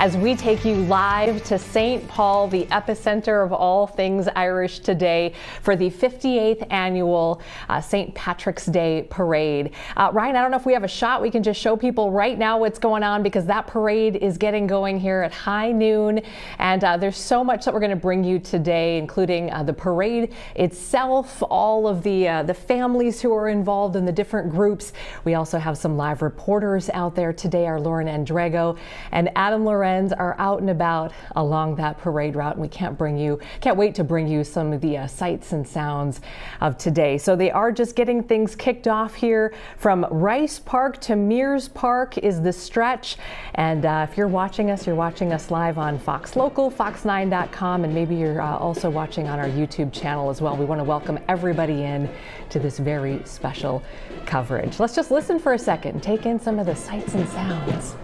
as we take you live to St. Paul, the epicenter of all things Irish today, for the 58th annual St. Patrick's Day Parade. Ryan, I don't know if we have a shot we can just show people right now what's going on, because that parade is getting going here at high noon, and there's so much that we're going to bring you today, including the parade itself, all of the families who are involved in the different groups. We also have some live reporters out there today. Our Lauren Andrego and Adam Lorenz are out and about along that parade route, and we can't wait to bring you some of the sights and sounds of today. So they are just getting things kicked off here. From Rice Park to Mears Park is the stretch, and if you're watching us live on Fox Local, fox9.com, and maybe you're also watching on our YouTube channel as well. We want to welcome everybody in to this very special coverage. Let's just listen for a second, take in some of the sights and sounds.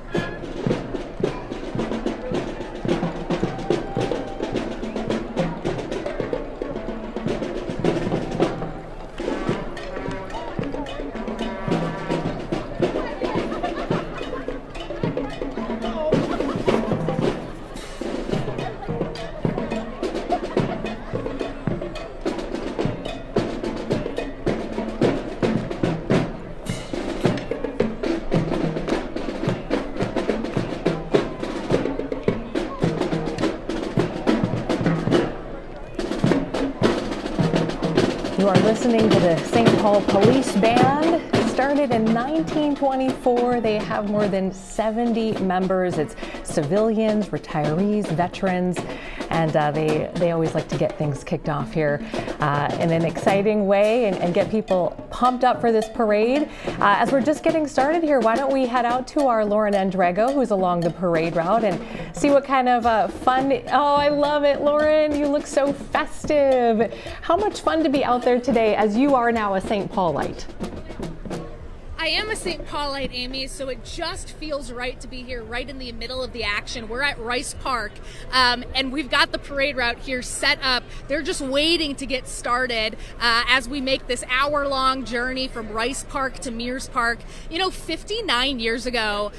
You are listening to the St. Paul Police Band. Started in 1924. They have more than 70 members. It's civilians, retirees, veterans, and they always like to get things kicked off here in an exciting way and get people pumped up for this parade. As we're just getting started here, why don't we head out to our Lauren Andrego, who's along the parade route, and see what kind of fun. Oh, I love it, Lauren. You look so festive. How much fun to be out there today, as you are now a St. Paulite. I am a St. Paulite, Amy, so it just feels right to be here right in the middle of the action. We're at Rice Park, and we've got the parade route here set up. They're just waiting to get started as we make this hour-long journey from Rice Park to Mears Park. You know, 59 years ago,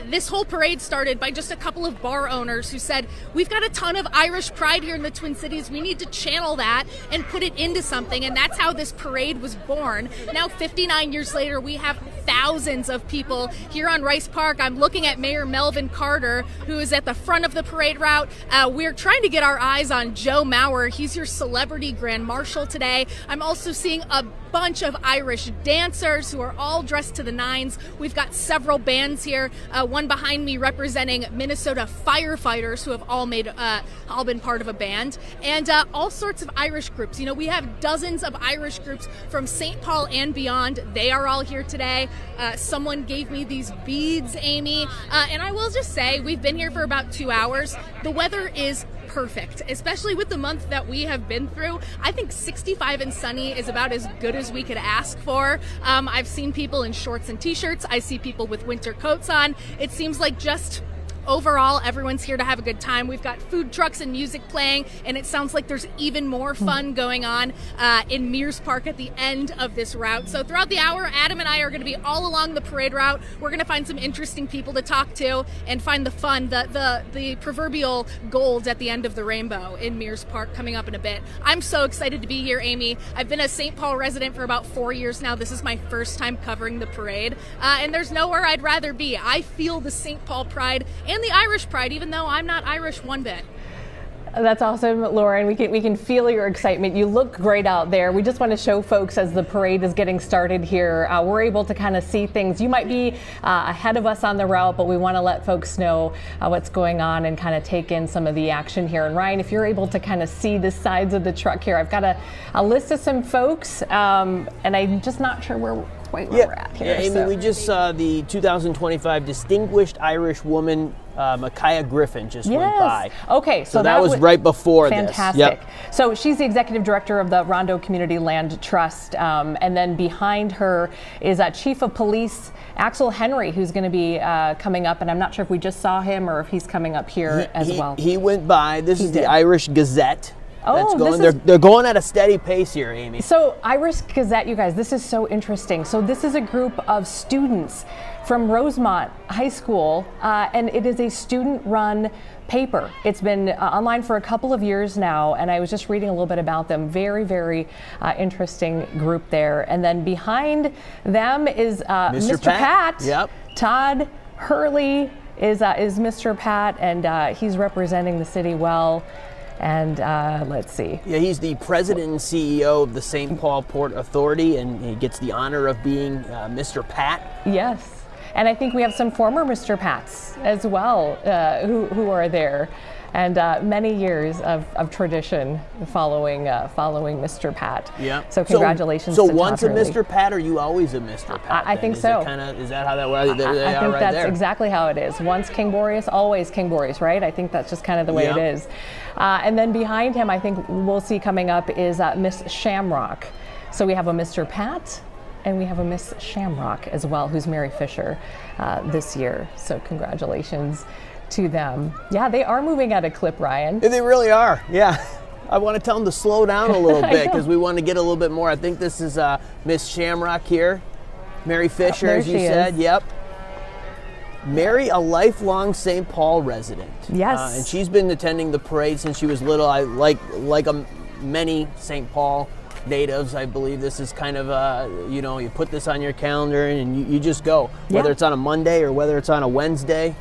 this whole parade started by just a couple of bar owners who said, we've got a ton of Irish pride here in the Twin Cities. We need to channel that and put it into something, and that's how this parade was born. Now, 59 years later, we have thousands of people here on Rice Park. I'm looking at Mayor Melvin Carter, who is at the front of the parade route. We're trying to get our eyes on Joe Mauer. He's your celebrity grand marshal today. I'm also seeing a bunch of Irish dancers who are all dressed to the nines. We've got several bands here, one behind me representing Minnesota firefighters who have all been part of a band, and all sorts of Irish groups. You know, we have dozens of Irish groups from St. Paul and beyond. They are all here today. Someone gave me these beads, Amy, and I will just say we've been here for about 2 hours. The weather is perfect, especially with the month that we have been through. I think 65 and sunny is about as good as we could ask for. I've seen people in shorts and t-shirts. I see people with winter coats on. It seems like just overall, everyone's here to have a good time. We've got food trucks and music playing, and it sounds like there's even more fun going on in Mears Park at the end of this route. So throughout the hour, Adam and I are going to be all along the parade route. We're going to find some interesting people to talk to and find the fun, the proverbial gold at the end of the rainbow in Mears Park coming up in a bit. I'm so excited to be here, Amy. I've been a St. Paul resident for about 4 years now. This is my first time covering the parade, and there's nowhere I'd rather be. I feel the St. Paul pride and the Irish pride, even though I'm not Irish one bit. That's awesome, Lauren. We can feel your excitement. You look great out there. We just want to show folks as the parade is getting started here, we're able to kind of see things. You might be ahead of us on the route, but we want to let folks know what's going on and kind of take in some of the action here. And Ryan, if you're able to kind of see the sides of the truck here, I've got a list of some folks, and I'm just not sure where we're at here. Yeah, Amy, so. We just saw the 2025 Distinguished Irish Woman, Micaiah Griffin, just went by. Okay, so that was right before fantastic. this. Fantastic. So she's the executive director of the Rondo Community Land Trust, and then behind her is Chief of Police Axel Henry, who's going to be coming up, and I'm not sure if we just saw him or if he's coming up here as well. He went by. This is the Irish Gazette. Oh, They're going at a steady pace here, Amy. So Irish Gazette, you guys, this is so interesting. So this is a group of students from Rosemont High School, and it is a student-run paper. It's been online for a couple of years now, and I was just reading a little bit about them. Very, very interesting group there. And then behind them is Mr. Pat. Yep. Todd Hurley is Mr. Pat, and he's representing the city well. And let's see. Yeah, he's the president and CEO of the St. Paul Port Authority, and he gets the honor of being Mr. Pat. Yes. And I think we have some former Mr. Pats as well who are there, and many years of tradition following Mr. Pat. Yeah. So congratulations. So to once Todd a Hurley. Mr. Pat, or you always a Mr. Pat? I think so. Is that how that works? I think that's exactly how it is. Once King Boreas, always King Boreas, right? I think that's just kind of the way it is. And then behind him, I think we'll see coming up is Miss Shamrock. So we have a Mr. Pat, and we have a Miss Shamrock as well, who's Mary Fisher this year. So congratulations to them. Yeah, they are moving at a clip, Ryan. They really are, yeah. I want to tell them to slow down a little bit because we want to get a little bit more. I think this is Miss Shamrock here. Mary Fisher, as you said, yep. Mary, a lifelong St. Paul resident. Yes. And she's been attending the parade since she was little. Like many St. Paul natives, I believe this is kind of you put this on your calendar and you just go, whether it's on a Monday or whether it's on a Wednesday.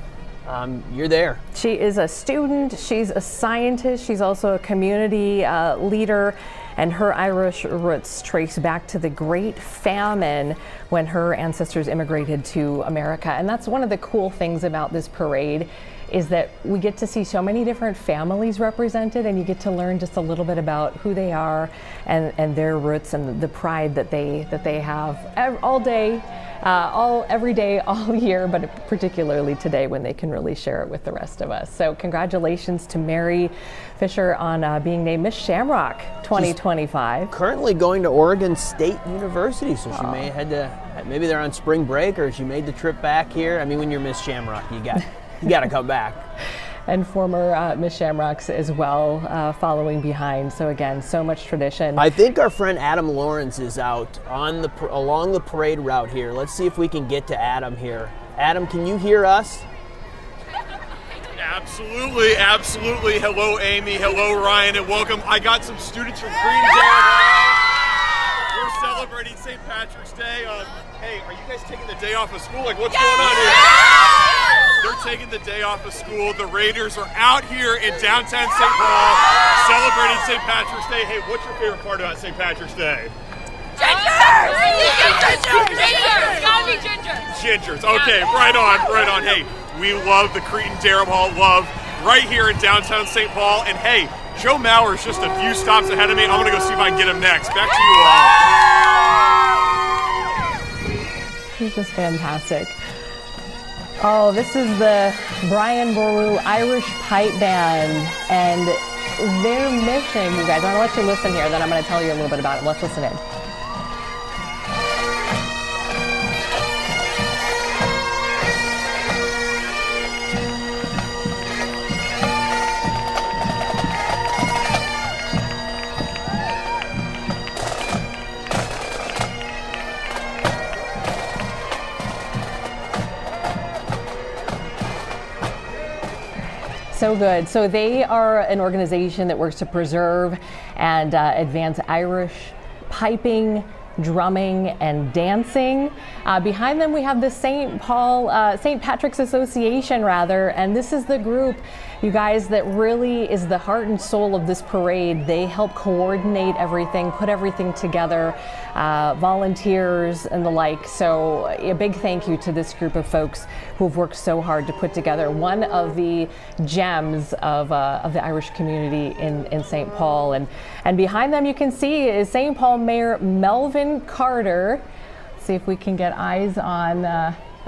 You're there. She is a student, she's a scientist, she's also a community leader, and her Irish roots trace back to the Great Famine when her ancestors immigrated to America. And that's one of the cool things about this parade, is that we get to see so many different families represented, and you get to learn just a little bit about who they are and their roots and the pride that they have all day, every day, all year, but particularly today when they can really share it with the rest of us. So congratulations to Mary Fisher on being named Miss Shamrock 2025. She's currently going to Oregon State University, so she may head to, maybe they're on spring break, or she made the trip back here. I mean, when you're Miss Shamrock, you got to come back. And former Miss Shamrocks as well, following behind. So again, so much tradition. I think our friend Adam Lawrence is out on along the parade route here. Let's see if we can get to Adam here. Adam, can you hear us? Absolutely, absolutely. Hello, Amy. Hello, Ryan, and welcome. I got some students from Greendale. We're celebrating St. Patrick's Day. Hey, are you guys taking the day off of school? Like, what's going on here? They're taking the day off of school. The Raiders are out here in downtown St. Paul celebrating St. Patrick's Day. Hey, what's your favorite part about St. Patrick's Day? Gingers! Gingers! Gotta be gingers! Gingers. Okay, right on. Hey, we love the Cretin-Derham Hall love right here in downtown St. Paul. And hey, Joe Mauer's just a few stops ahead of me. I'm going to go see if I can get him next. Back to you all. He's just fantastic. Oh, this is the Brian Boru Irish Pipe Band, and their mission, you guys, I'm going to let you listen here, then I'm going to tell you a little bit about it. Let's listen in. So good. So they are an organization that works to preserve and advance Irish piping, drumming, and dancing. Behind them we have the St. Patrick's Association, and this is the group, you guys, that really is the heart and soul of this parade. They help coordinate everything, put everything together, volunteers and the like. So a big thank you to this group of folks who have worked so hard to put together one of the gems of the Irish community in St. Paul. And behind them you can see is St. Paul Mayor Melvin Carter. Let's see if we can get eyes on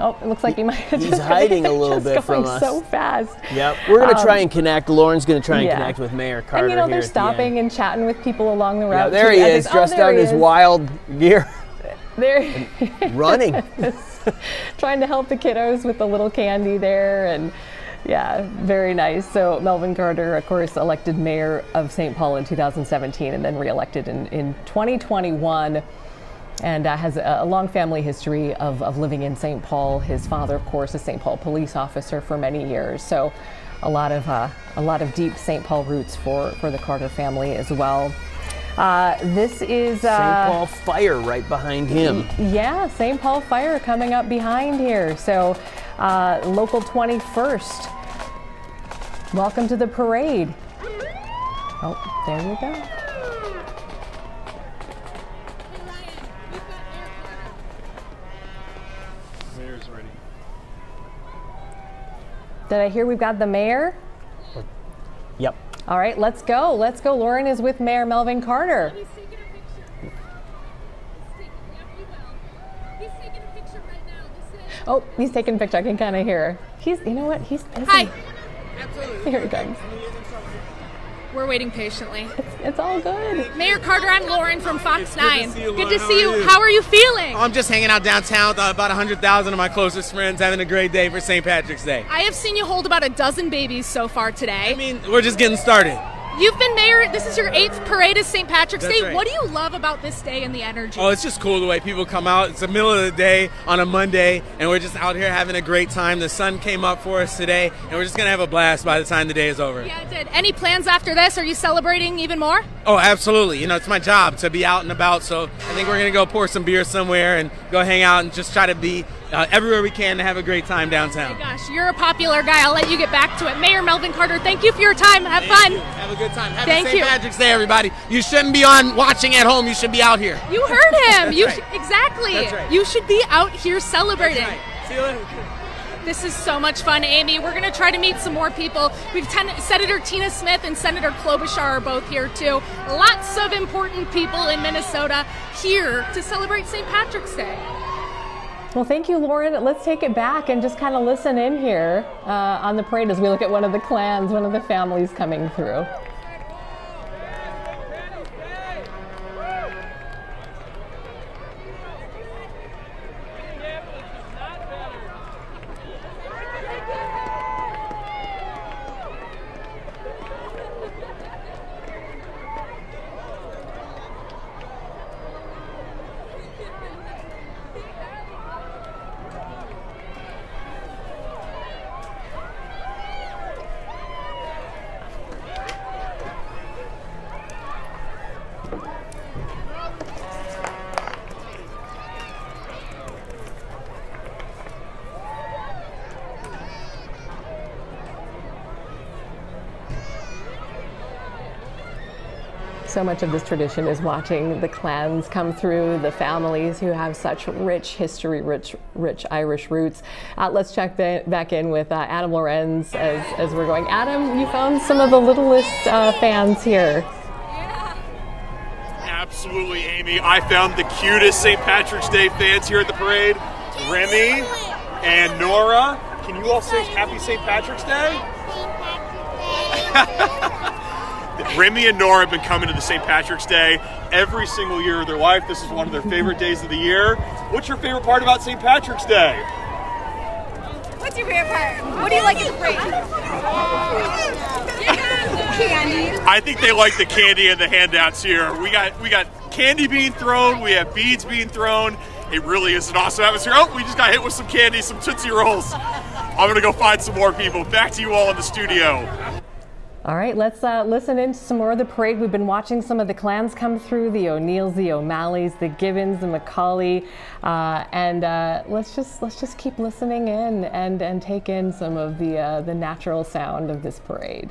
oh, it looks like he might have He's hiding a little bit from us. So fast. Yep. We're going to try and connect. Lauren's going to try and connect with Mayor Carter. And you know, they're here stopping and chatting with people along the route. Yeah, there he is, dressed out in his wild gear. There. Running. Trying to help the kiddos with the little candy there. And yeah, very nice. So Melvin Carter, of course, elected mayor of St. Paul in 2017 and then reelected in 2021. and has a long family history of living in St. Paul. His father, of course, a St. Paul police officer for many years. So a lot of deep St. Paul roots for the Carter family as well. This is St. Paul Fire right behind him. Yeah, St. Paul Fire coming up behind here. So local 21st. Welcome to the parade. Oh, there you go. Mayor's ready. Did I hear we've got the mayor? Yep. All right, let's go. Let's go. Lauren is with Mayor Melvin Carter. He's taking a picture. He's taking a picture right now. This is... Oh, he's taking a picture. I can kind of hear. You know what? He's busy. Hi. Absolutely. Here he comes. We're waiting patiently. It's all good. Mayor Carter, I'm Lauren from Fox 9. Good to Lauren. see you. How are you feeling? I'm just hanging out downtown with about 100,000 of my closest friends, having a great day for St. Patrick's Day. I have seen you hold about a dozen babies so far today. I mean, we're just getting started. You've been mayor. This is your 8th parade of St. Patrick's That's Day. right. What do you love about this day and the energy? Oh, it's just cool the way people come out. It's the middle of the day on a Monday, and we're just out here having a great time. The sun came up for us today, and we're just going to have a blast by the time the day is over. Yeah, it did. Any plans after this? Are you celebrating even more? Oh, absolutely. You know, it's my job to be out and about, so I think we're going to go pour some beer somewhere and go hang out and just try to be everywhere we can to have a great time downtown. Oh my gosh, you're a popular guy. I'll let you get back to it. Mayor Melvin Carter, thank you for your time. Have fun. Have a good time. Happy Thank St. you. Patrick's Day, everybody. You shouldn't be on watching at home. You should be out here. You heard him. You That's right. Exactly. That's right. You should be out here celebrating. That's right. See you later. This is so much fun, Amy. We're going to try to meet some more people. Senator Tina Smith and Senator Klobuchar are both here, too. Lots of important people in Minnesota here to celebrate St. Patrick's Day. Well, thank you, Lauren. Let's take it back and just kind of listen in here on the parade as we look at one of the clans, one of the families coming through. So much of this tradition is watching the clans come through, the families who have such rich history, rich Irish roots. Let's check back in with Adam Lorenz as we're going. Adam, you found some of the littlest fans here. Absolutely, Amy. I found the cutest St. Patrick's Day fans here at the parade. Remy and Nora. Can you all say Happy St. Patrick's Day? Remy and Nora have been coming to the St. Patrick's Day every single year of their life. This is one of their favorite days of the year. What's your favorite part about St. Patrick's Day? What's your favorite part? What do you like in the parade? Candy. I think they like the candy and the handouts here. We got candy being thrown. We have beads being thrown. It really is an awesome atmosphere. Oh, we just got hit with some candy, some Tootsie Rolls. I'm going to go find some more people. Back to you all in the studio. All right, let's listen in to some more of the parade. We've been watching some of the clans come through, the O'Neills, the O'Malleys, the Gibbons, the McCauley, and let's just keep listening in and take in some of the natural sound of this parade.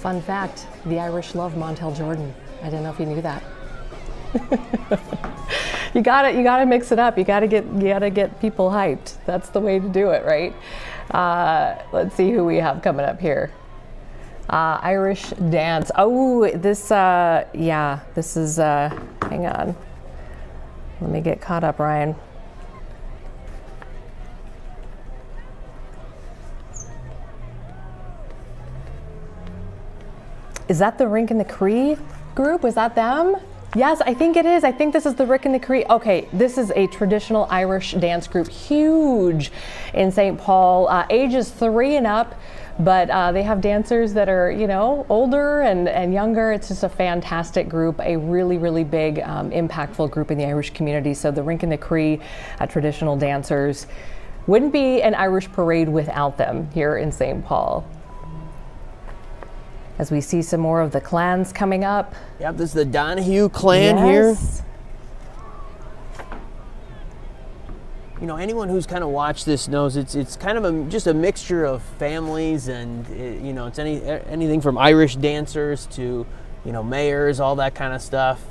Fun fact, the Irish love Montel Jordan. I didn't know if you knew that. You gotta mix it up. You gotta get people hyped. That's the way to do it, right? Let's see who we have coming up here. Irish dance. Oh, this is, hang on. Let me get caught up, Ryan. Is that the Rink and the Cree group? Was that them? Yes, I think it is. I think this is the Rick and the Cree. Okay, this is a traditional Irish dance group, huge in St. Paul, ages 3 and up, but they have dancers that are, you know, older and younger. It's just a fantastic group, a really, really big, impactful group in the Irish community. So the Rink and the Cree, traditional dancers, wouldn't be an Irish parade without them here in St. Paul. As we see some more of the clans coming up. Yep, this is the Donahue clan here. You know, anyone who's kind of watched this knows it's kind of just a mixture of families, and you know, it's anything from Irish dancers to, you know, mayors, all that kind of stuff.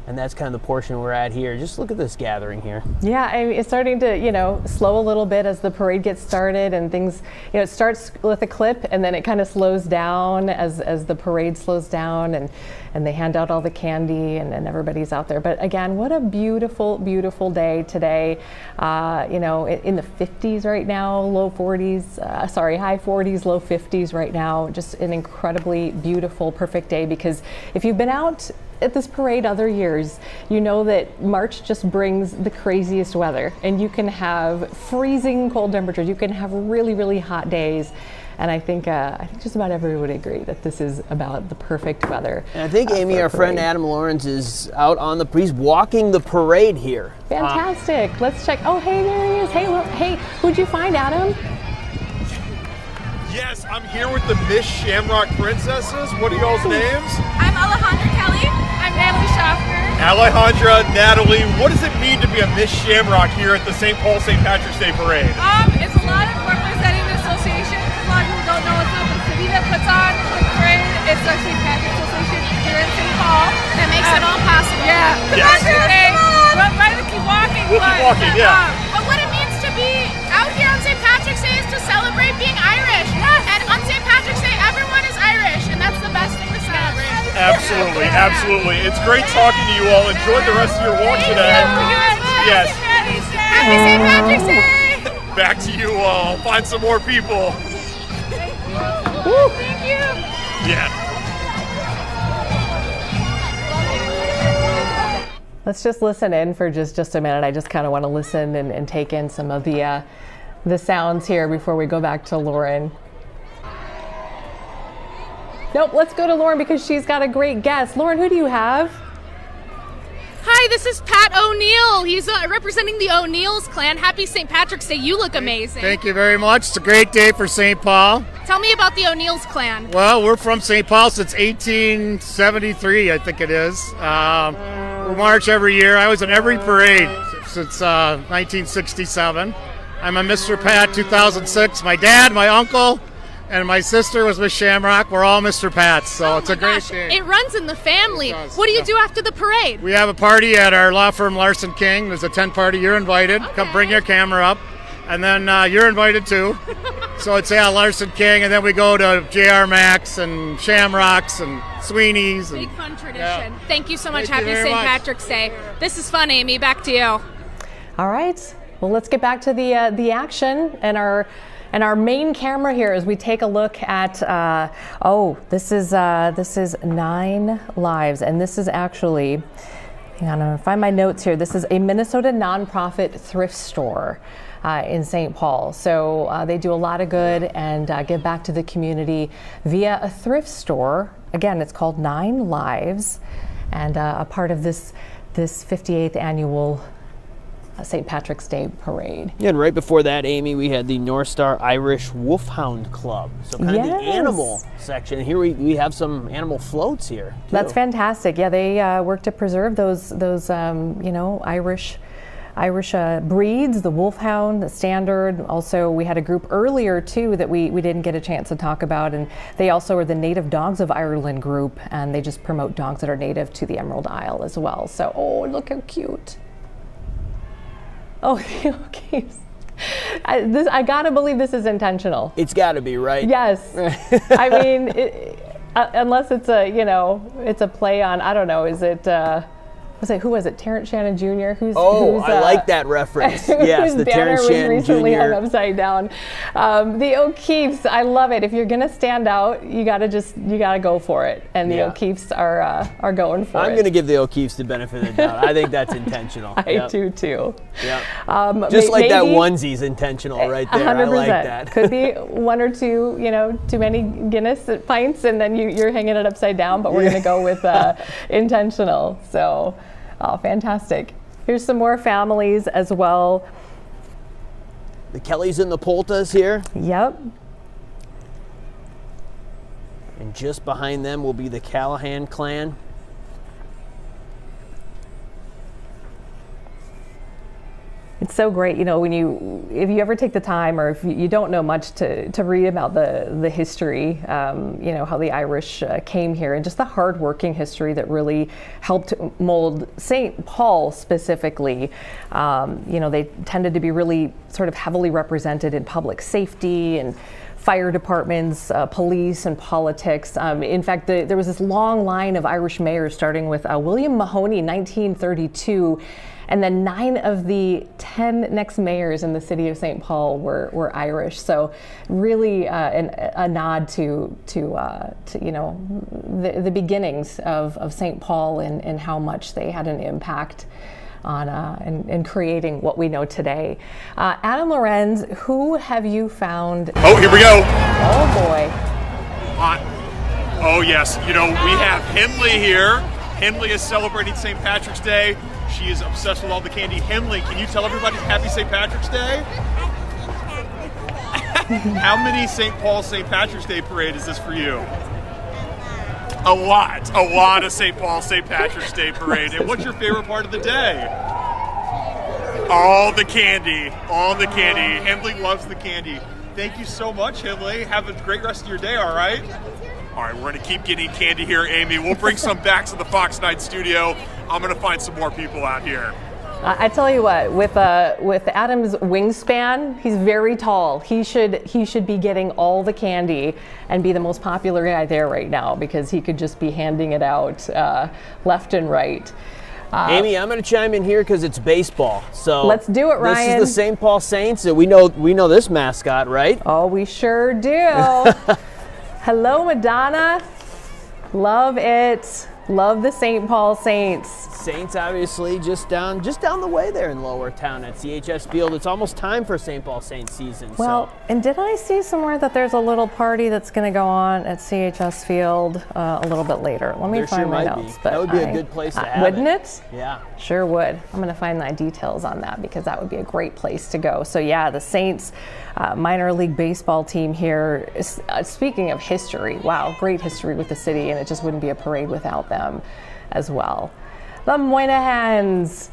And that's kind of the portion we're at here. Just look at this gathering here. Yeah, I mean, it's starting to, you know, slow a little bit as the parade gets started, and things, you know, it starts with a clip and then it kind of slows down as the parade slows down, and they hand out all the candy, and everybody's out there. But again, what a beautiful, beautiful day today. You know, in the 50s right now, low 40s, high 40s, low 50s right now. Just an incredibly beautiful, perfect day, because if you've been out at this parade other years, you know that March just brings the craziest weather, and you can have freezing cold temperatures, you can have really, really hot days, and I think just about everyone would agree that this is about the perfect weather. And I think, Amy, our friend Adam Lawrence is out on he's walking the parade here. Fantastic. Let's check. Oh, hey, there he is. Hey, who'd you find, Adam? Yes, I'm here with the Miss Shamrock Princesses. What are y'all's names? I'm Alejandra Kelly. I'm Natalie Schaffner. Alejandra, Natalie, what does it mean to be a Miss Shamrock here at the St. Patrick's Day Parade? It's a lot of representing the association. A lot of people don't know it's not the city that puts on the parade. It's the St. Patrick's Association here in St. Paul. That makes it all possible. Yeah. Yes. We'll keep walking. We'll keep walking, yeah. But what it means to be out here on St. Patrick's Day is to celebrate being Irish. Yes. And on St. Patrick's Day, everyone is Irish, and that's the best thing to celebrate. Absolutely, absolutely. It's great talking to you all. Enjoy the rest of your walk today. Yes. Happy St. Patrick's Day. Back to you all. Find some more people. Thank you. Yeah. Let's just listen in for just a minute. I just kind of want to listen and take in some of the sounds here before we go back to Lauren. Nope, let's go to Lauren because she's got a great guest. Lauren, who do you have? Hi, this is Pat O'Neill. He's representing the O'Neill's clan. Happy St. Patrick's Day. You look amazing. Thank you very much. It's a great day for St. Paul. Tell me about the O'Neill's clan. Well, we're from St. Paul since 1873, I think it is. We march every year. I was in every parade since 1967. I'm a Mr. Pat 2006. My dad, my uncle, and my sister was Miss Shamrock. We're all Mr. Pats, so it's a great day. It runs in the family. What do you do after the parade? We have a party at our law firm, Larson King. There's a tent party. You're invited. Okay. Come bring your camera up. And then you're invited too. So it's Larson King, and then we go to J.R. Max and Shamrocks and Sweeney's. Big fun tradition. Yeah. Thank you so much. Happy St. Patrick's Day. This is fun, Amy. Back to you. All right. Well, let's get back to the action and our main camera here as we take a look at, this is 9 lives, and this is actually, hang on, I'm gonna find my notes here. This is a Minnesota nonprofit thrift store in St. Paul. So they do a lot of good and give back to the community via a thrift store. Again, it's called 9 Lives, and a part of this 58th annual St. Patrick's Day Parade. Yeah, and right before that, Amy, we had the North Star Irish Wolfhound Club. So kind of the animal section. Here we have some animal floats here, too. That's fantastic. Yeah, they work to preserve those Irish Irish breeds, the Wolfhound, the Standard. Also, we had a group earlier too that we didn't get a chance to talk about, and they also are the Native Dogs of Ireland group, and they just promote dogs that are native to the Emerald Isle as well. So, oh, look how cute. Oh, okay. I gotta believe this is intentional. It's gotta be, right? Yes. I mean, unless it's a, it's a play on, I don't know, is it, who was it? Terrence Shannon Jr. I like that reference. Yes, whose the banner Terrence was Shannon recently Jr. hung upside down. The O'Keefes, I love it. If you're gonna stand out, you gotta go for it. And the O'Keefes are going for it. I'm gonna give the O'Keefes the benefit of the doubt. I think that's intentional. I do too. Yeah. Just like that onesie's intentional right there. 100%. I like that. Could be one or two, too many Guinness pints, and then you're hanging it upside down. But we're gonna go with intentional. So. Oh, fantastic. Here's some more families as well. The Kellys and the Poltas here. Yep. And just behind them will be the Callahan clan. It's so great, if you ever take the time, or if you don't know much, to read about the history, how the Irish came here, and just the hard-working history that really helped mold St. Paul specifically. They tended to be really sort of heavily represented in public safety and fire departments, police, and politics. In fact, there was this long line of Irish mayors, starting with William Mahoney, 1932. And then 9 of the 10 next mayors in the city of St. Paul were Irish. So really a nod to the beginnings of St. Paul and how much they had an impact on in creating what we know today. Adam Lorenz, who have you found? Oh, here we go. Oh boy. Oh yes, we have Henley here. Henley is celebrating St. Patrick's Day. She is obsessed with all the candy. Henley, can you tell everybody Happy St. Patrick's Day? How many St. Paul St. Patrick's Day parade is this for you? A lot of St. Paul St. Patrick's Day parade. And what's your favorite part of the day? All the candy. Henley loves the candy. Thank you so much, Henley. Have a great rest of your day, all right? All right, we're going to keep getting candy here, Amy. We'll bring some back to the Fox 9 studio. I'm going to find some more people out here. I tell you what, with Adam's wingspan, he's very tall. He should be getting all the candy and be the most popular guy there right now, because he could just be handing it out left and right. Amy, I'm going to chime in here because it's baseball. So let's do it, Ryan. This is the St. Paul Saints. We know this mascot, right? Oh, we sure do. Hello, Madonna. Love it. Love the St. Paul Saints. Saints, obviously, just down the way there in Lower Town at CHS Field. It's almost time for St. Paul Saints season. Well, and did I see somewhere that there's a little party that's going to go on at CHS Field a little bit later? Let me find my notes. That would be a good place to have wouldn't it? Yeah. Sure would. I'm going to find my details on that, because that would be a great place to go. So yeah, the Saints minor league baseball team here. Speaking of history, wow, great history with the city, and it just wouldn't be a parade without them as well. The Moynahans.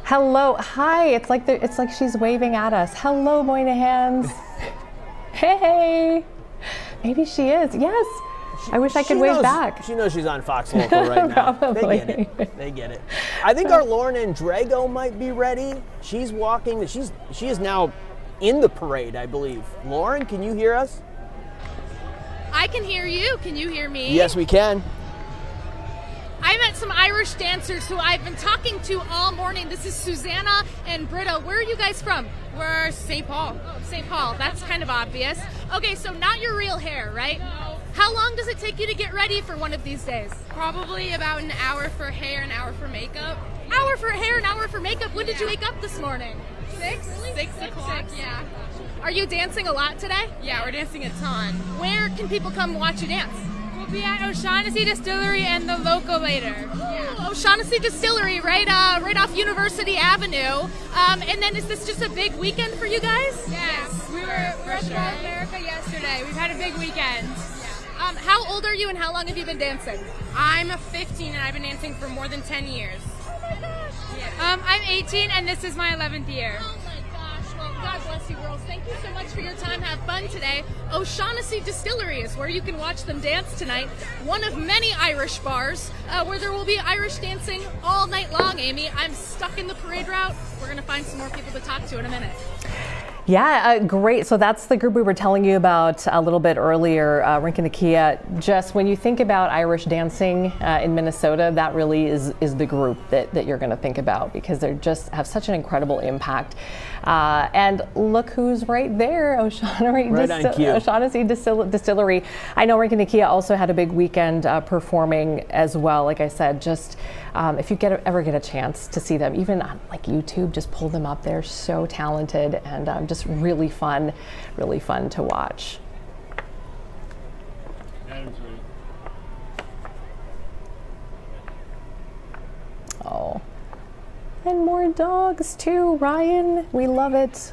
Hello, hi. It's like she's waving at us. Hello, Moynahans. Hey. Maybe she is. Yes. I wish I could wave back. She knows she's on Fox Local right now. Probably. They get it. I think our Lauren Andrago might be ready. She's walking. She is now in the parade, I believe. Lauren, can you hear us? I can hear you. Can you hear me? Yes, we can. I met some Irish dancers who I've been talking to all morning. This is Susanna and Britta. Where are you guys from? We're St. Paul. Oh, St. Paul. That's kind of obvious. Okay, so not your real hair, right? No. How long does it take you to get ready for one of these days? Probably about an hour for hair, an hour for makeup. Hour for hair, an hour for makeup. When did you wake up this morning? 6 o'clock, yeah. Are you dancing a lot today? Yeah, we're dancing a ton. Where can people come watch you dance? We'll be at O'Shaughnessy Distillery and the Local later. Yeah. O'Shaughnessy Distillery, right off University Avenue. And then is this just a big weekend for you guys? Yes. We were at North America yesterday. We've had a big weekend. Yeah. How old are you and how long have you been dancing? I'm 15 and I've been dancing for more than 10 years. Oh I'm 18 and this is my 11th year. Oh my gosh. Well, God bless you, girls. Thank you so much for your time. Have fun today. O'Shaughnessy Distillery is where you can watch them dance tonight. One of many Irish bars where there will be Irish dancing all night long, Amy. I'm stuck in the parade route. We're going to find some more people to talk to in a minute. Yeah, great. So that's the group we were telling you about a little bit earlier, Rinconnekia. Just when you think about Irish dancing in Minnesota, that really is the group that you're going to think about, because they just have such an incredible impact. And look who's right there, O'Shaughnessy Distillery. I know Rinconnekia also had a big weekend performing as well. Like I said, just if you ever get a chance to see them, even on like YouTube, just pull them up. They're so talented and just really fun to watch. Oh, and more dogs too, Ryan. We love it.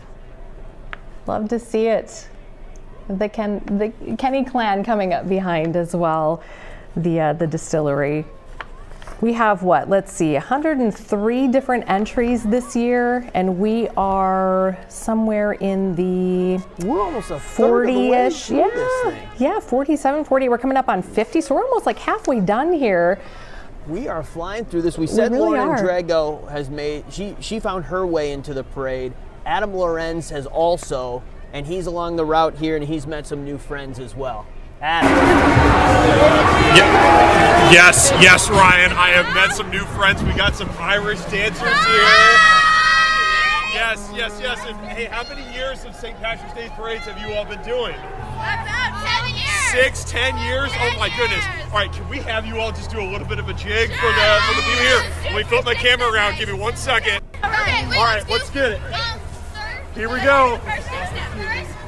Love to see it. The Kenny clan coming up behind as well. The distillery. We have what? Let's see, 103 different entries this year, and we are somewhere in the we're almost a 40-ish. Yeah, 47, 40. We're coming up on 50, so we're almost like halfway done here. We are flying through this. We said really Lauren Drago has made, she found her way into the parade. Adam Lorenz has also, and he's along the route here, and he's met some new friends as well. Adam. Yes, Ryan. I have met some new friends. We got some Irish dancers here. Yes. And hey, how many years of St. Patrick's Day parades have you all been doing? About 10 years. 10 years? Oh my goodness. All right, can we have you all just do a little bit of a jig for the people here? Let me flip my camera around. Give me 1 second. All right, let's get it. Here we go. First step.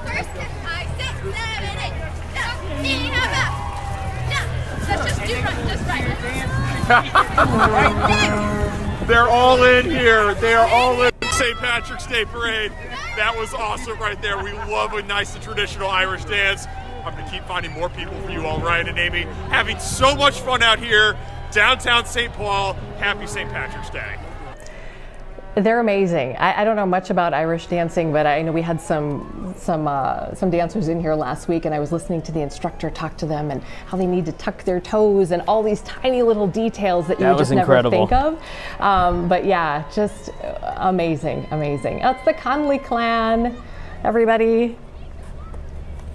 First step. 5, 6, 7, 8. Let's just do right. They're all in here. They are all in St. Patrick's Day parade. That was awesome right there. We love a nice and traditional Irish dance. I'm going to keep finding more people for you all, Ryan and Amy. Having so much fun out here, downtown St. Paul. Happy St. Patrick's Day. They're amazing. I don't know much about Irish dancing, but I know we had some dancers in here last week, and I was listening to the instructor talk to them and how they need to tuck their toes and all these tiny little details that you would just never think of. But yeah, just amazing. That's the Conley clan, everybody.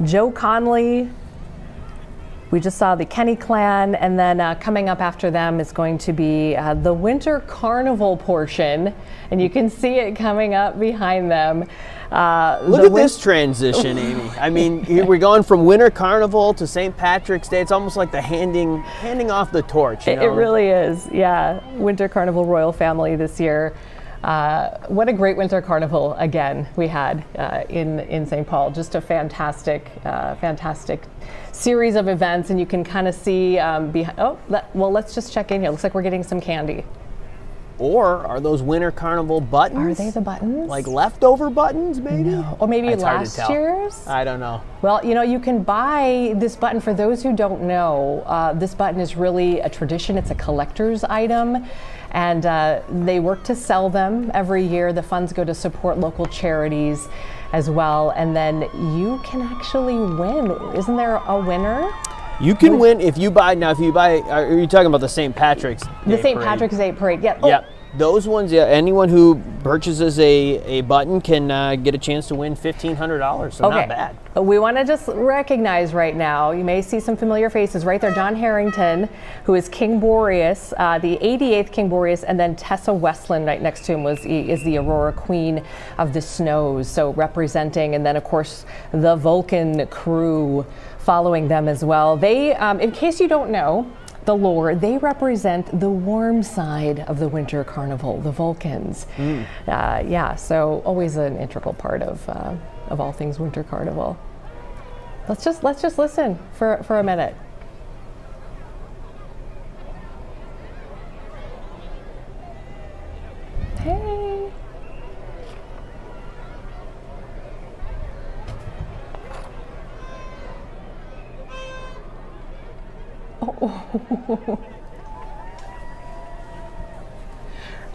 Joe Conley. We just saw the Kenny clan, and then coming up after them is going to be the Winter Carnival portion, and you can see it coming up behind them. Look at this transition, Amy. I mean, we're going from Winter Carnival to St. Patrick's Day. It's almost like the handing off the torch. You know? It really is, yeah. Winter Carnival Royal Family this year. What a great Winter Carnival again we had in St. Paul. Just a fantastic series of events, and you can kind of see behind. Well, let's just check in here. Looks like we're getting some candy. Or are those Winter Carnival buttons? Are they the buttons? Like leftover buttons, maybe? No. Or maybe last year's? I don't know. Well, you know, you can buy this button. For those who don't know, this button is really a tradition. It's a collector's item. And they work to sell them every year. The funds go to support local charities as well. And then you can actually win. Isn't there a winner? You can win if you buy. Now, if you buy, are you talking about the St. Patrick's Day The St. Patrick's Day parade, yeah. Oh. Yeah, those ones, yeah. Anyone who purchases a button can get a chance to win $1,500, so not bad. We want to just recognize right now, you may see some familiar faces right there. John Harrington, who is King Boreas, the 88th King Boreas, and then Tessa Westland right next to him is the Aurora Queen of the Snows, so representing, and then of course the Vulcan crew following them as well. They, in case you don't know the lore, they represent the warm side of the Winter Carnival, the Vulcans. Yeah, so always an integral part of all things Winter Carnival. Let's just listen for a minute. Hey.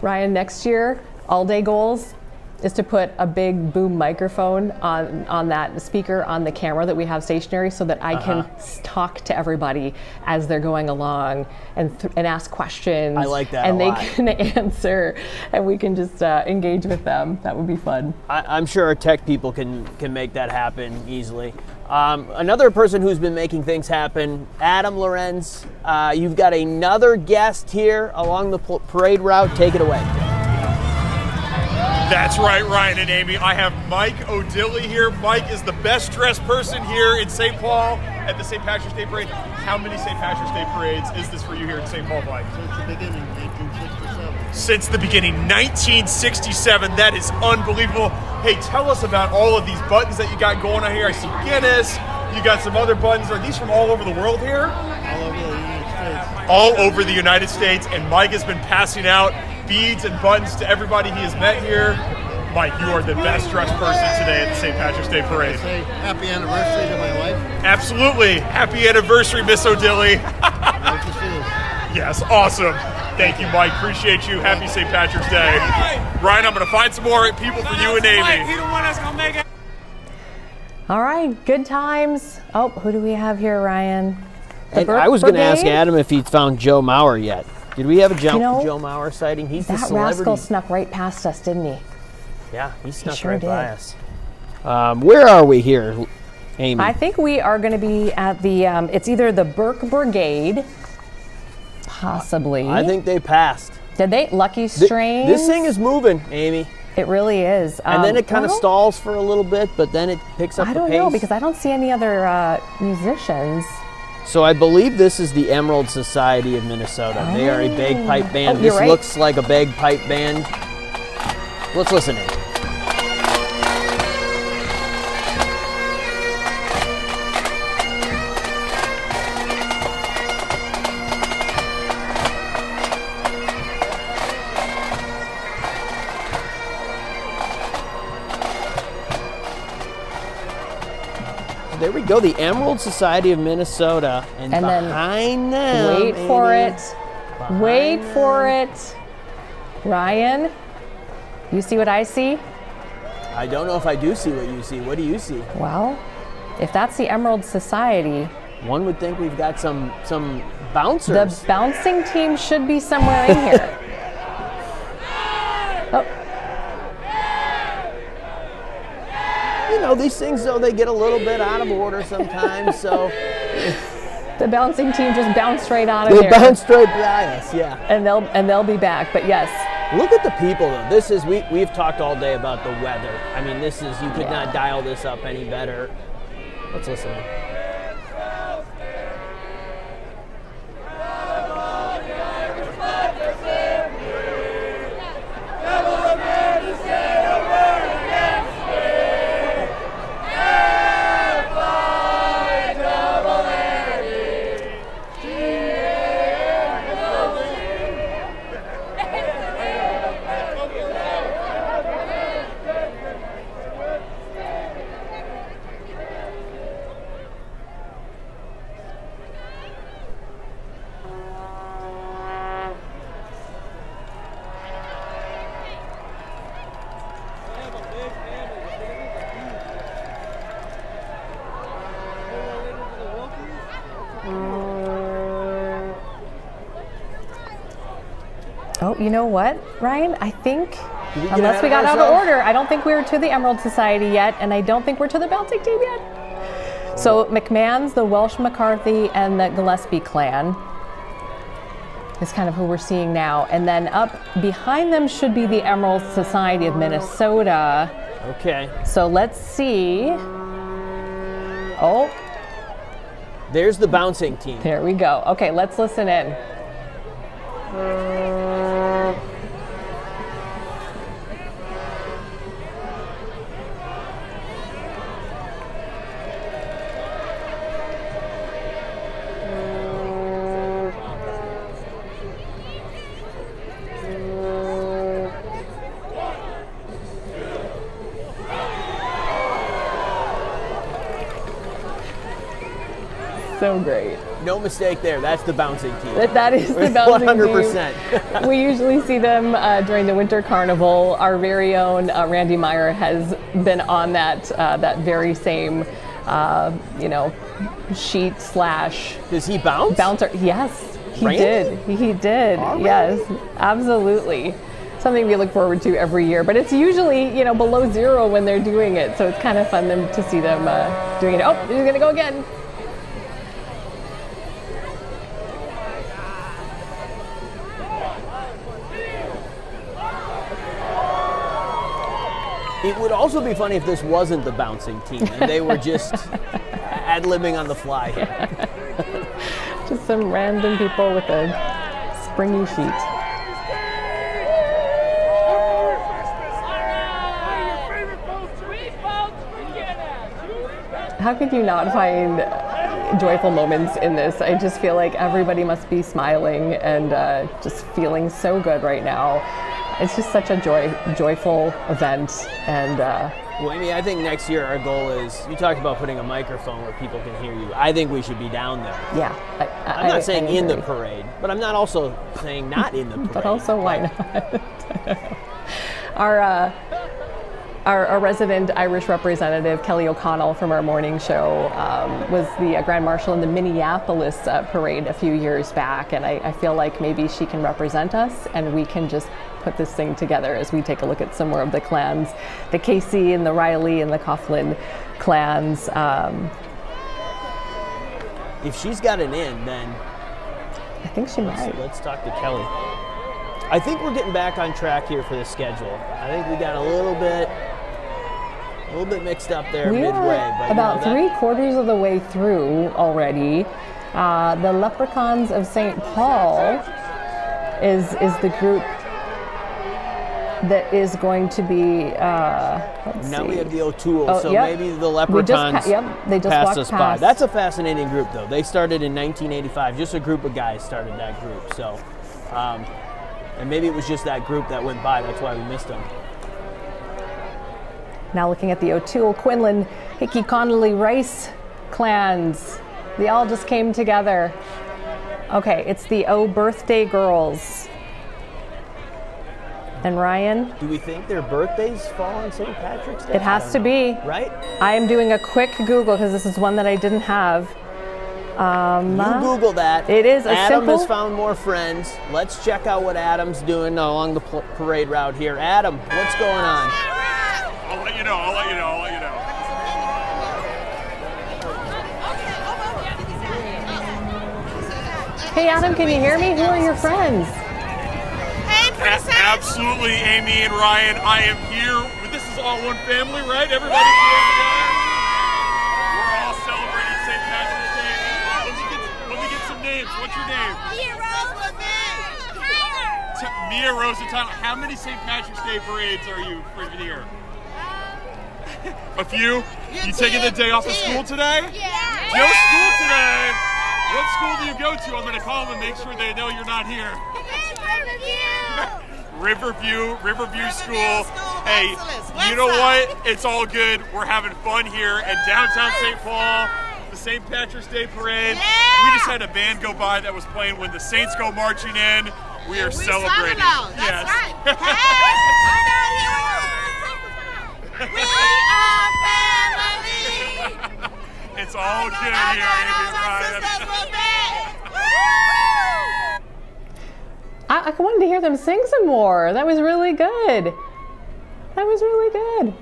Ryan, next year, all-day goals is to put a big boom microphone on that speaker on the camera that we have stationary so that I can talk to everybody as they're going along and ask questions. I like that and a they lot. can answer, and we can just engage with them. That would be fun. I'm sure our tech people can make that happen easily. Another person who's been making things happen, Adam Lorenz. You've got another guest here along the parade route. Take it away. That's right, Ryan and Amy. I have Mike O'Dilley here. Mike is the best dressed person here in St. Paul at the St. Patrick's Day Parade. How many St. Patrick's Day parades is this for you here in St. Paul, Mike? Since the beginning, 1967. Since the beginning, 1967. That is unbelievable. Hey, tell us about all of these buttons that you got going on here. I see Guinness. You got some other buttons. Are these from all over the world here? All over the United States. All over the United States. And Mike has been passing out beads and buttons to everybody he has met here. Mike, you are the best dressed person today at the St. Patrick's Day Parade. Say happy anniversary to my wife. Absolutely. Happy anniversary, Miss O'Dilley. Nice to see you. Yes, awesome. Thank you, Mike. Appreciate you. Happy St. Patrick's Day. Ryan, I'm going to find some more people for you and Amy. He the one that's going to make it. All right, good times. Oh, who do we have here, Ryan? And I was going to ask Adam if he'd found Joe Mauer yet. Did we have a Joe Mauer sighting? He's the that celebrity. rascal snuck right past us, didn't he? Yeah, he snuck sure right did. by us. Where are we here, Amy? I think we are going to be at the, it's either the Burke Brigade, possibly. I think they passed. Did they? Lucky Strains? This thing is moving, Amy. It really is. And then it kind of stalls for a little bit, but then it picks up the pace. I don't know, because I don't see any other musicians. So I believe this is the Emerald Society of Minnesota. Oh. They are a bagpipe band. This looks like a bagpipe band. Let's listen in. There we go, the Emerald Society of Minnesota. And behind them, wait for it. Wait for it. Ryan, you see what I see? I don't know if I do see what you see. What do you see? Well, if that's the Emerald Society, one would think we've got some bouncers. The bouncing team should be somewhere in here. Oh. You know, these things, though, they get a little bit out of order sometimes, so. The bouncing team just bounced right out of there. They bounced right by us, yeah. And they'll be back, but yes. Look at the people, though. This is, we've talked all day about the weather. I mean, this is, you could not dial this up any better. Let's listen. Oh, you know what, Ryan? I think, unless we got out of order, I don't think we're to the Emerald Society yet, and I don't think we're to the bouncing team yet. So McMahon's, the Welsh McCarthy, and the Gillespie clan is kind of who we're seeing now. And then up behind them should be the Emerald Society of Minnesota. Okay. So let's see. Oh. There's the bouncing team. There we go. Okay, let's listen in. So great. No mistake there. That's the bouncing team. That is the bouncing 100%. team. We usually see them during the Winter Carnival. Our very own Randy Meyer has been on that very same, sheet slash. Does he bounce? Bouncer. Yes, he Randy? did. He did. Oh, yes, absolutely. Something we look forward to every year, but it's usually below zero when they're doing it, so it's kind of fun to see them doing it. Oh, he's gonna go again. It would also be funny if this wasn't the bouncing team and they were just ad-libbing on the fly here. Just some random people with a springy sheet. How could you not find joyful moments in this? I just feel like everybody must be smiling and just feeling so good right now. It's just such a joyful event. And well, Amy, I think next year our goal is, you talked about putting a microphone where people can hear you. I think we should be down there. Yeah. I'm not saying in the parade, but I'm not also saying not in the parade. But also, why not? Our resident Irish representative, Kelly O'Connell from our morning show, was the Grand Marshal in the Minneapolis parade a few years back, and I feel like maybe she can represent us and we can just put this thing together as we take a look at some more of the clans, the Casey and the Riley and the Coughlin clans. If she's got an in, then I think she might. Let's talk to Kelly. I think we're getting back on track here for the schedule. I think we got a little bit mixed up there We midway. are But about 3/4 of the way through already. The Leprechauns of St. Paul is the group that is going to be. Now we have the O'Toole, Oh, so yep. maybe the Leprechauns they just passed walked us by. past. That's a fascinating group, though. They started in 1985. Just a group of guys started that group. So, and maybe it was just that group that went by. That's why we missed them. Now looking at the O'Toole, Quinlan, Hickey, Connolly, Rice clans. They all just came together. Okay, it's the O Birthday Girls. And Ryan? Do we think their birthdays fall on St. Patrick's Day? It has to be. Right? I am doing a quick Google because this is one that I didn't have. You Google that. It is a Adam simple. has found more friends. Let's check out what Adam's doing along the parade route here. Adam, what's going on? I'll let you know. Hey Adam, can you hear me? Who are your friends? Absolutely, Amy and Ryan. I am here. This is all one family, right? Everybody's here together. We're all celebrating St. Patrick's Day. Let me get some names. What's your name? Mia Rose and Tyler. How many St. Patrick's Day parades are you freaking here? A few? You taking the day off of school today? Yeah. No school today. What school do you go to? I'm going to call them and make sure they know you're not here. Riverview School. Hey, you know what? It's all good. We're having fun here at downtown St. Paul, the St. Patrick's Day Parade. Yeah. We just had a band go by that was playing when the Saints go marching in. We are celebrating. That's Yes. right. Hey, we are family. It's all good here, Amy and Ryan. I wanted to hear them sing some more. That was really good.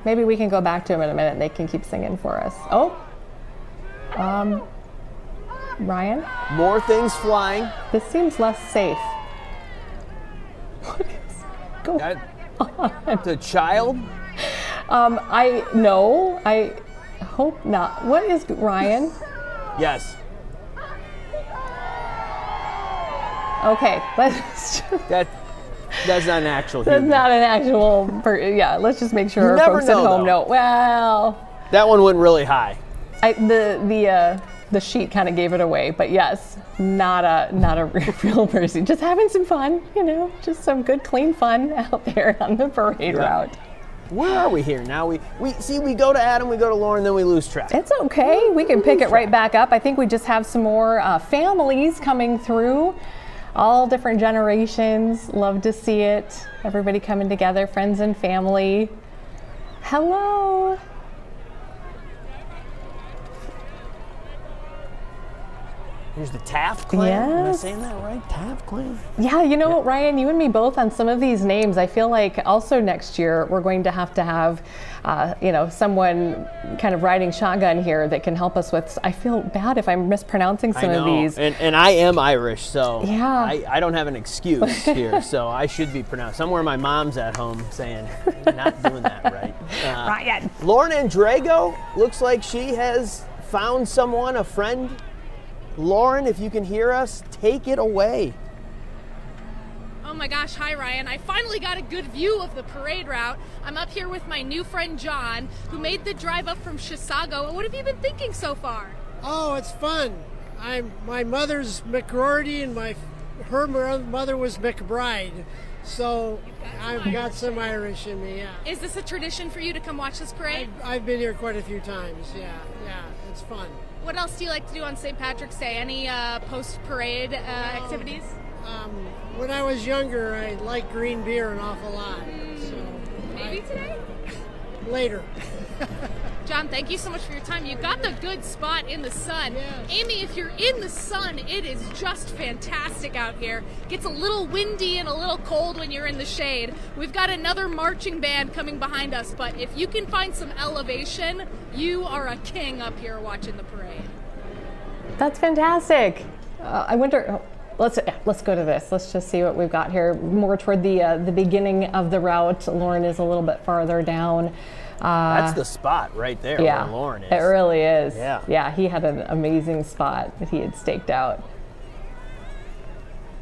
Maybe we can go back to them in a minute and they can keep singing for us. Oh, Ryan? More things flying. This seems less safe. Go on. The child? I hope not. What is Ryan? Yes. Okay, let's. That's not an actual. That's human. not an actual. Yeah, let's just make sure our never folks at know, home though. know. Well, That one went really high. the sheet kind of gave it away, but yes, not a real person. Just having some fun, just some good, clean fun out there on the parade route. Where are we here now? We see, we go to Adam, we go to Lauren, then we lose track. It's okay. We can pick it right back up. I think we just have some more families coming through. All different generations. Love to see it. Everybody coming together, friends and family. Hello. Here's the Taft clan. Yes. Am I saying that right? Taft clan? Yeah, you know what, Ryan, you and me both on some of these names. I feel like also next year we're going to have someone kind of riding shotgun here that can help us with. I feel bad if I'm mispronouncing some of these. And I am Irish, so yeah. I don't have an excuse here, so I should be pronounced. Somewhere my mom's at home saying, you're not doing that right. Ryan. Lauren Andrago looks like she has found someone, a friend. Lauren, if you can hear us, take it away. Oh my gosh, hi Ryan. I finally got a good view of the parade route. I'm up here with my new friend John, who made the drive up from Chisago. What have you been thinking so far? Oh, it's fun. My mother's McGroarty and her mother was McBride. So I've got some Irish in me, yeah. Is this a tradition for you to come watch this parade? I've been here quite a few times, yeah, it's fun. What else do you like to do on St. Patrick's Day? Any post-parade activities? When I was younger, I liked green beer an awful lot. So maybe today? Later. John, thank you so much for your time. You got the good spot in the sun. Yes. Amy, if you're in the sun, it is just fantastic out here. Gets a little windy and a little cold when you're in the shade. We've got another marching band coming behind us, but if you can find some elevation, you are a king up here watching the parade. That's fantastic. I wonder. Let's go to this. Let's just see what we've got here. More toward the beginning of the route. Lauren is a little bit farther down. That's the spot right there where Lauren is. It really is. Yeah. Yeah, he had an amazing spot that he had staked out.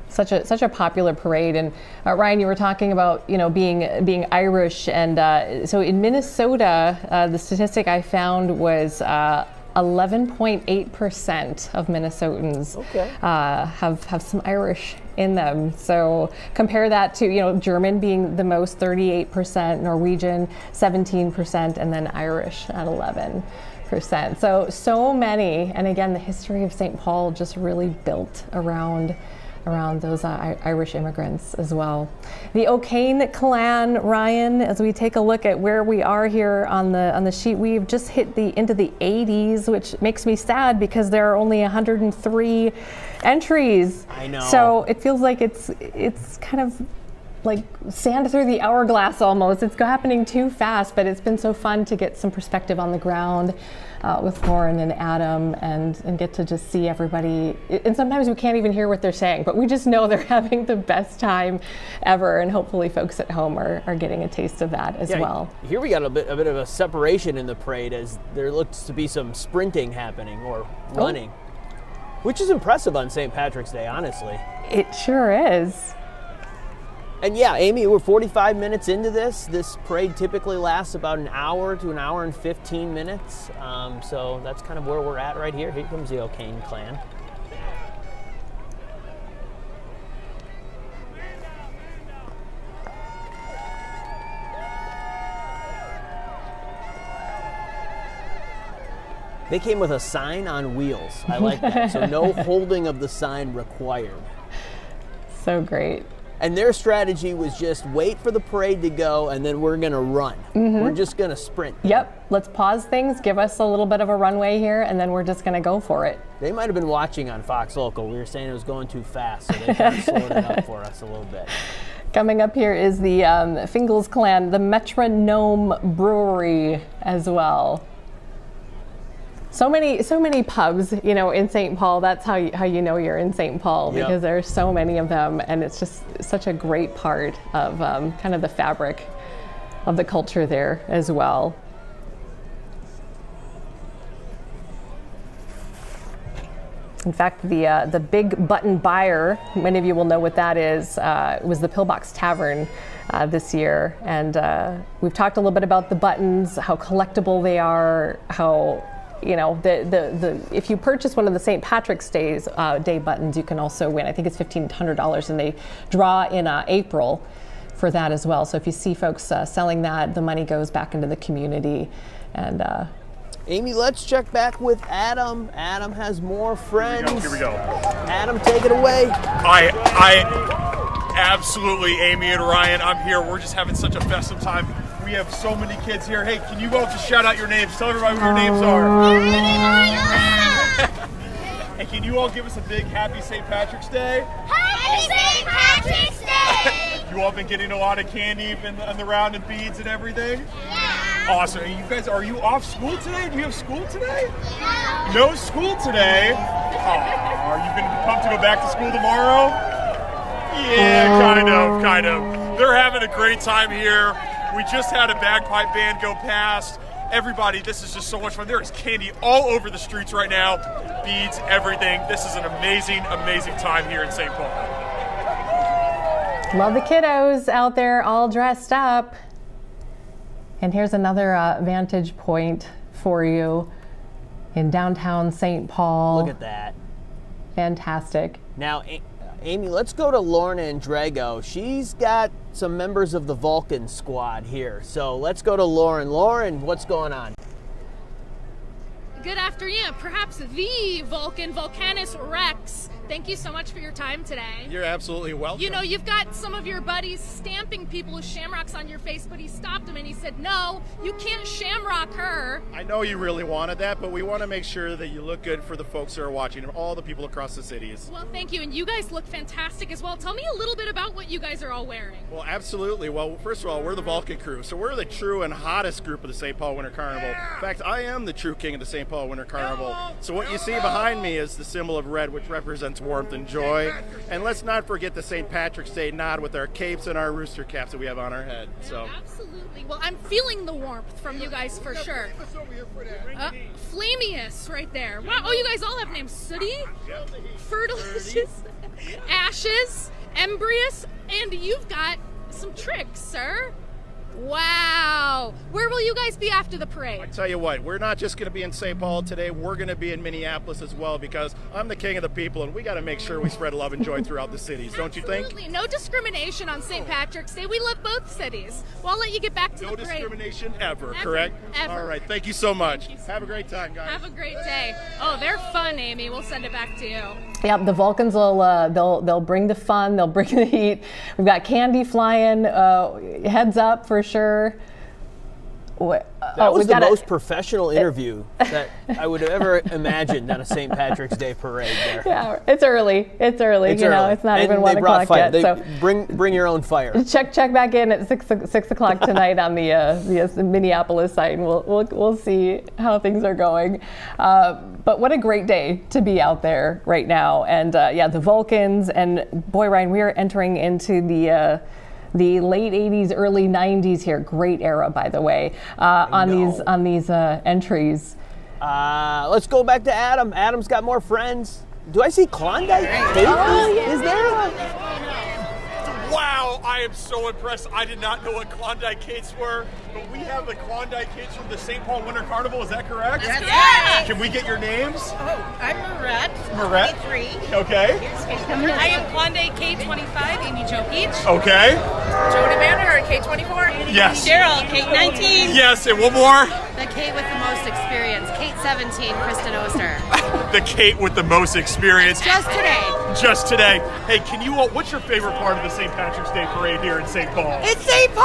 Such a popular parade. And Ryan, you were talking about being Irish, and so in Minnesota, the statistic I found was 11.8% of Minnesotans have some Irish in them. So compare that to German being the most, 38%, Norwegian 17%, and then Irish at 11%. So many, and again, the history of St. Paul just really built around those Irish immigrants as well. The O'Kane clan, Ryan, as we take a look at where we are here on the sheet, we've just hit into the 80s, which makes me sad because there are only 103 entries. I know. So it feels like it's kind of like sand through the hourglass almost. It's happening too fast, but it's been so fun to get some perspective on the ground with Lauren and Adam and get to just see everybody. And sometimes we can't even hear what they're saying, but we just know they're having the best time ever, and hopefully folks at home are getting a taste of that as well. Here we got a bit of a separation in the parade as there looks to be some sprinting happening or running, which is impressive on St. Patrick's Day, honestly. It sure is. And yeah, Amy, we're 45 minutes into this. This parade typically lasts about an hour to an hour and 15 minutes. So that's kind of where we're at right here. Here comes the O'Kane clan. They came with a sign on wheels. I like that. So no holding of the sign required. So great. And their strategy was just wait for the parade to go, and then we're going to run. We're just going to sprint. Yep. Let's pause things, give us a little bit of a runway here, and then we're just going to go for it. They might have been watching on Fox Local. We were saying it was going too fast, so they kind of slowed it up for us a little bit. Coming up here is the Fingles clan, the Metronome Brewery as well. So many pubs, in St. Paul. That's how you know you're in St. Paul, because there's so many of them, and it's just such a great part of kind of the fabric of the culture there as well. In fact, the Big Button Buyer, many of you will know what that is, was the Pillbox Tavern this year, and we've talked a little bit about the buttons, how collectible they are, how if you purchase one of the St. Patrick's Day buttons, you can also win. I think it's $1,500, and they draw in April. for that as well. So if you see folks selling that, the money goes back into the community. And Amy, let's check back with Adam. Adam has more friends. Here we go. Adam, take it away. Absolutely, Amy and Ryan, I'm here. We're just having such a festive time. We have so many kids here. Hey, can you all just shout out your names? Tell everybody what your names are. And can you all give us a big happy St. Patrick's Day? Happy St. Patrick's Day! You all been getting a lot of candy and the round and beads and everything? Yeah. Awesome. And you guys, are you off school today? Do you have school today? Yeah. No school today? Are you been pumped to go back to school tomorrow? Yeah, kind of. They're having a great time here. We just had a bagpipe band go past. Everybody, this is just so much fun. There is candy all over the streets right now. Beads, everything. This is an amazing, amazing time here in St. Paul. Love the kiddos out there all dressed up. And here's another vantage point for you in downtown St. Paul. Look at that. Fantastic. Now, Amy, let's go to Lorna and Drago. She's got some members of the Vulcan squad here. So let's go to Lauren. Lauren, what's going on? Good afternoon. Perhaps the Vulcanus Rex. Thank you so much for your time today. You're absolutely welcome. You know, you've got some of your buddies stamping people with shamrocks on your face, but he stopped him and he said, no, you can't shamrock her. I know you really wanted that, but we want to make sure that you look good for the folks that are watching, all the people across the cities. Well, thank you, and you guys look fantastic as well. Tell me a little bit about what you guys are all wearing. Well, absolutely. Well, first of all, we're the Vulcan crew, so we're the true and hottest group of the St. Paul Winter Carnival. In fact, I am the true king of the St. Paul Winter Carnival. So what you see behind me is the symbol of red, which represents warmth and joy. And let's not forget the St. Patrick's Day nod with our capes and our rooster caps that we have on our head. So absolutely. Well, I'm feeling the warmth from you guys for sure. Flamius right there. Wow. Oh, you guys all have names. Sooty, Fertilicious, Ashes, Embrius, and you've got some tricks, sir. Wow. Where will you guys be after the parade? I tell you what, we're not just going to be in St. Paul today. We're going to be in Minneapolis as well, because I'm the king of the people, and we got to make sure we spread love and joy throughout the cities, don't you think? Absolutely. No discrimination on St. Patrick's Day. We love both cities. Well, I'll let you get back to the parade. No discrimination ever, correct? Ever. All right. Thank you so much. Have a great time, guys. Have a great day. Oh, they're fun, Amy. We'll send it back to you. Yep, the Vulcans will they'll bring the fun, they'll bring the heat. We've got candy flying, heads up for sure. That was the most professional interview that I would have ever imagined on a St. Patrick's Day parade there. Yeah, it's early. It's early. It's not and even 1 o'clock yet. So bring your own fire. Check back in at 6 o'clock tonight on the Minneapolis site, and we'll see how things are going. But what a great day to be out there right now. And the Vulcans, and boy, Ryan, we are entering into the late 80s, early 90s here. Great era, by the way, on these entries. Let's go back to Adam. Adam's got more friends. Do I see Klondike? Is there? Wow, I am so impressed. I did not know what Klondike Cates were, but we have the Klondike Cates from the St. Paul Winter Carnival. Is that correct? Yes. Can we get your names? Oh, I'm Marette. Marette? 23. Okay. I am Klondike K25, Amy Jo Peach. Okay. Jody Banner, K24. Yes. Cheryl, K19. Yes, and one more. The Kate with the most experience, Kate 17, Kristen Oster. The Kate with the most experience. Just today. Just today. Hey, can you all, what's your favorite part of the St. Patrick's Day parade here in St. Paul? It's St. Paul!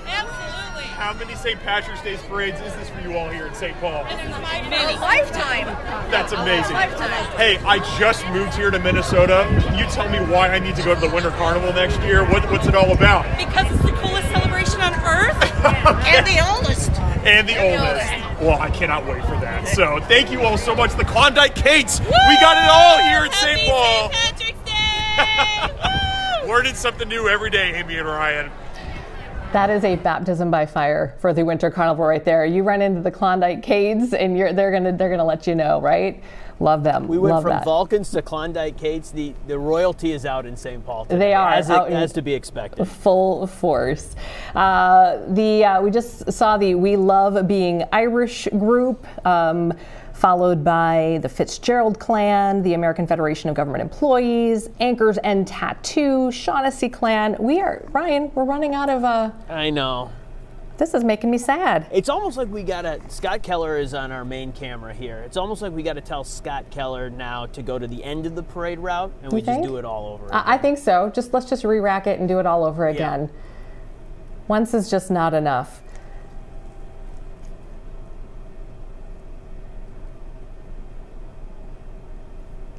Absolutely. How many St. Patrick's Day parades is this for you all here in St. Paul? A lifetime. That's amazing. Lifetime. Hey, I just moved here to Minnesota. Can you tell me why I need to go to the Winter Carnival next year? What's it all about? Because it's the coolest celebration on earth. Okay. And the oldest. And the oldest. Well, I cannot wait for that. So thank you all so much. The Klondike Cates. Woo! We got it all here in St. Paul. St. Patrick's Day. Learning something new every day, Amy and Ryan. That is a baptism by fire for the Winter Carnival right there. You run into the Klondike Cates, and they're gonna let you know, right? Love them. We went Love from that. Vulcans to Klondike Cates. The royalty is out in St. Paul today, They are as to be expected. Full force. We just saw the We Love Being Irish group. followed by the Fitzgerald Clan, the American Federation of Government Employees, Anchors and Tattoo, Shaughnessy Clan. Ryan, we're running out of I know. This is making me sad. It's almost like we gotta, Scott Keller is on our main camera here. It's almost like we gotta tell Scott Keller now to go to the end of the parade route and we just do it all over again. I think so. Let's just re-rack it and do it all over again. Once is just not enough.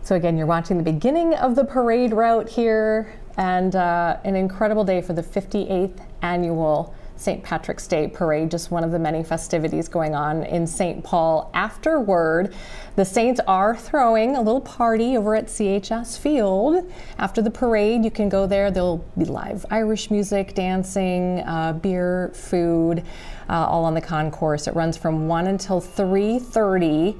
So again, you're watching the beginning of the parade route here, and an incredible day for the 58th annual St. Patrick's Day Parade, just one of the many festivities going on in St. Paul. Afterward, the Saints are throwing a little party over at CHS Field. After the parade, you can go there. There'll be live Irish music, dancing, beer, food, all on the concourse. It runs from 1 until 3:30.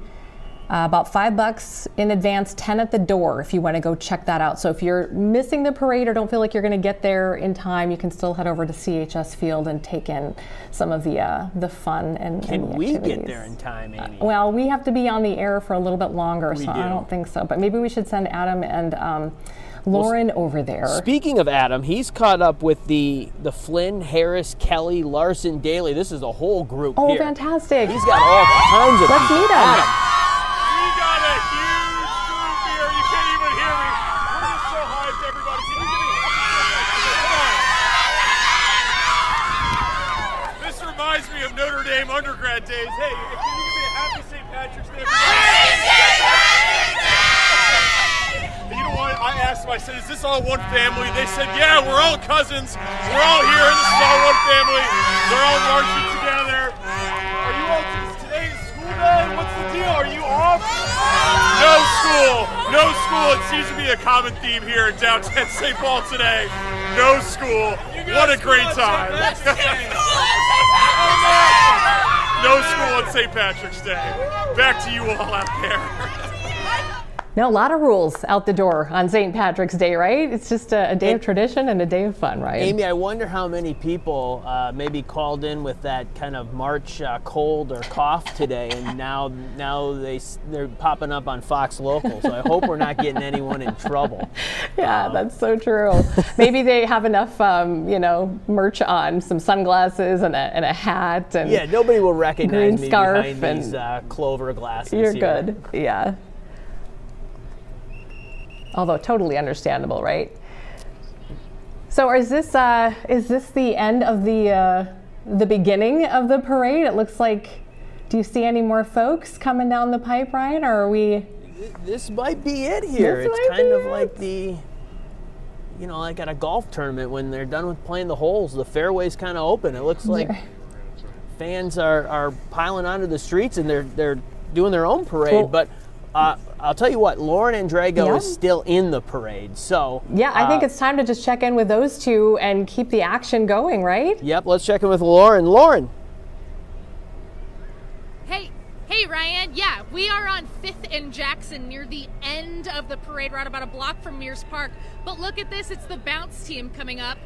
About $5 in advance, 10 at the door if you want to go check that out. So if you're missing the parade or don't feel like you're going to get there in time, you can still head over to CHS Field and take in some of the fun and the Can we activities. get there in time, Amy? Well, we have to be on the air for a little bit longer, so do. I don't think so. But maybe we should send Adam and Lauren over there. Speaking of Adam, he's caught up with the Flynn, Harris, Kelly, Larson, Daly. This is a whole group Oh, here. fantastic. He's got all kinds of Let's people. meet him. Adam. Reminds me of Notre Dame undergrad days. Hey, can you give me a happy St. Patrick's Day? You know what? I asked them, I said, is this all one family? They said, yeah, we're all cousins. We're all here. This is all one family. They're all marching together. Are you all, today is school day? What's the deal? Are you off? No school. No school. It seems to be a common theme here in downtown St. Paul today. No school. What a great time. No school on St. Patrick's Day. Back to you all out there. Now, a lot of rules out the door on St. Patrick's Day, right? It's just a day of tradition and a day of fun, right? Amy, I wonder how many people maybe called in with that kind of March cold or cough today, and now they're popping up on Fox Local. So I hope we're not getting anyone in trouble. Yeah, that's so true. Maybe they have enough, merch on, some sunglasses and a hat, and yeah, nobody will recognize me scarf behind these Clover glasses. You're here. good, yeah. Although totally understandable, right? So is this the end of the beginning of the parade? It looks like. Do you see any more folks coming down the pipe, Ryan, or are we? This might be it here. It's kind of like like at a golf tournament when they're done with playing the holes, the fairway's kind of open. It looks like fans are piling onto the streets and they're doing their own parade, cool. But. I'll tell you what, Lauren Andrago is still in the parade, so... Yeah, I think it's time to just check in with those two and keep the action going, right? Yep, let's check in with Lauren. Lauren! Hey, Ryan. Yeah, we are on 5th and Jackson near the end of the parade route, about a block from Mears Park. But look at this, it's the bounce team coming up.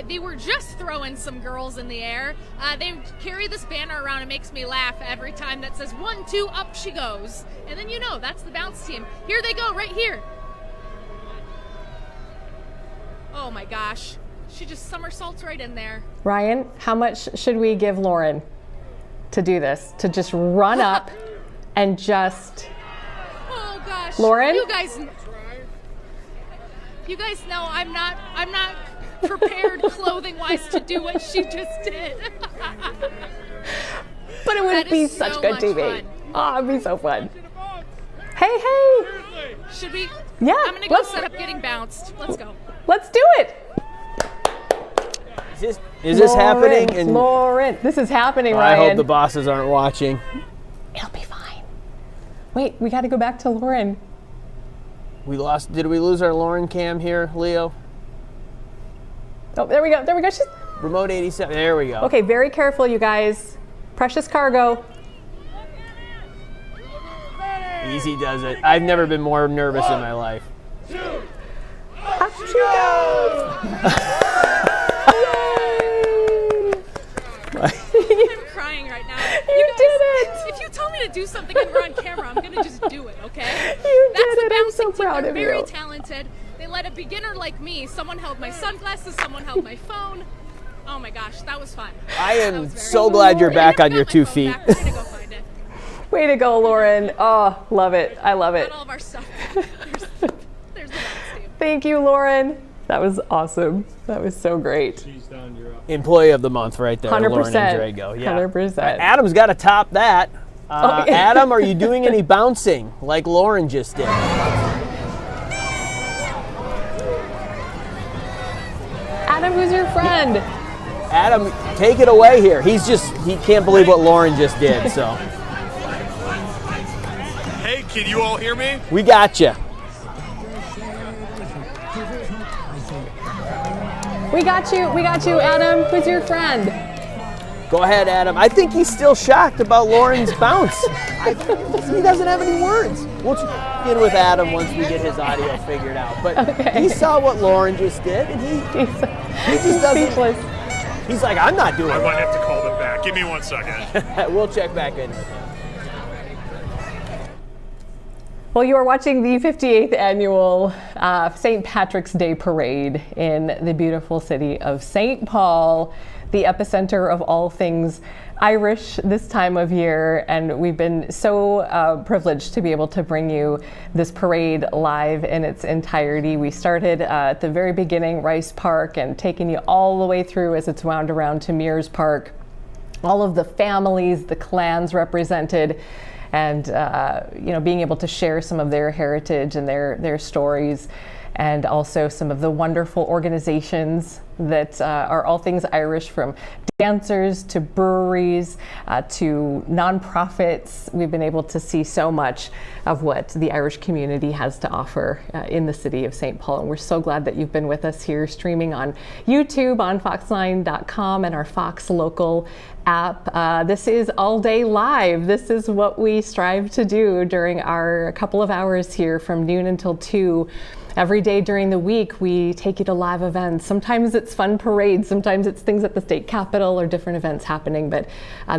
They were just throwing some girls in the air. They carry this banner around. It makes me laugh every time that says 1, 2, up she goes. And then that's the bounce team. Here they go, right here. Oh my gosh. She just somersaults right in there. Ryan, how much should we give Lauren to do this? To just run up and just... Oh gosh. Lauren? You guys know I'm not prepared clothing-wise to do what she just did. But it would be such good TV. Oh, it'd be so fun. Hey! Should we? Yeah. I'm gonna go set up getting bounced. Let's go. Let's do it. Is this happening? And Lauren, this is happening, I Ryan. hope the bosses aren't watching. It'll be fine. Wait, we got to go back to Lauren. Did we lose our Lauren cam here, Leo? Oh, there we go. She's... Remote 87. There we go. Okay, very careful, you guys. Precious cargo. Easy does it. I've never been more nervous in my life. Up she goes. I'm crying right now. You did it. If you tell me to do something and we're on camera, do it, okay? You That's did the it. I'm bouncing so team. proud They're of very you. talented. They let a beginner like me, someone held my sunglasses, someone held my phone. Oh my gosh, that was fun. I am so glad you're back on your 2 feet. We're gonna go find it. Way to go, Lauren. Oh, love it. I love it. Got all of our stuff. There's the bounce team. Thank you, Lauren. That was awesome. That was so great. Employee of the month right there, 100%. Lauren Andrego. Yeah. 100%. Adam's got to top that. Oh, yeah. Adam, are you doing any bouncing like Lauren just did? Adam, who's your friend? Adam, take it away here. He can't believe what Lauren just did, so. Hey, can you all hear me? We got you. We got you, Adam. Who's your friend? Go ahead, Adam. I think he's still shocked about Lauren's bounce. He doesn't have any words. We'll check in with Adam once we get his audio figured out. But he saw what Lauren just did, and he just doesn't. Speechless. He's like, I'm not doing I it. might have to call them back. Give me 1 second. We'll check back in with him. Well, you are watching the 58th annual St. Patrick's Day Parade in the beautiful city of St. Paul, the epicenter of all things Irish this time of year. And we've been so privileged to be able to bring you this parade live in its entirety. We started at the very beginning, Rice Park, and taking you all the way through as it's wound around to Mears Park. All of the families, the clans represented, and being able to share some of their heritage and their stories, and also some of the wonderful organizations that are all things Irish, from dancers to breweries to nonprofits. We've been able to see so much of what the Irish community has to offer in the city of St. Paul. And we're so glad that you've been with us here streaming on YouTube, on fox9.com, and our Fox Local app. This is all day live. This is what we strive to do during our couple of hours here from noon until 2. Every day during the week, we take you to live events. Sometimes it's fun parades, sometimes it's things at the state capitol or different events happening, but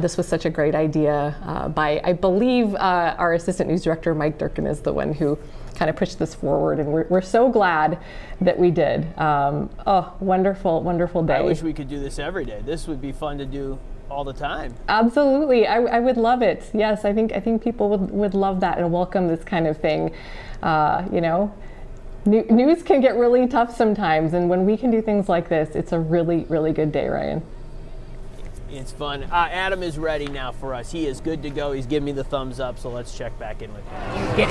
this was such a great idea by, I believe, our assistant news director, Mike Durkin, is the one who kind of pushed this forward, and we're so glad that we did. Wonderful, wonderful day. I wish we could do this every day. This would be fun to do all the time. Absolutely, I would love it. Yes, I think people would love that and welcome this kind of thing. News can get really tough sometimes, and when we can do things like this, it's a really, really good day, Ryan. It's fun. Adam is ready now for us. He is good to go. He's giving me the thumbs up, so let's check back in with him.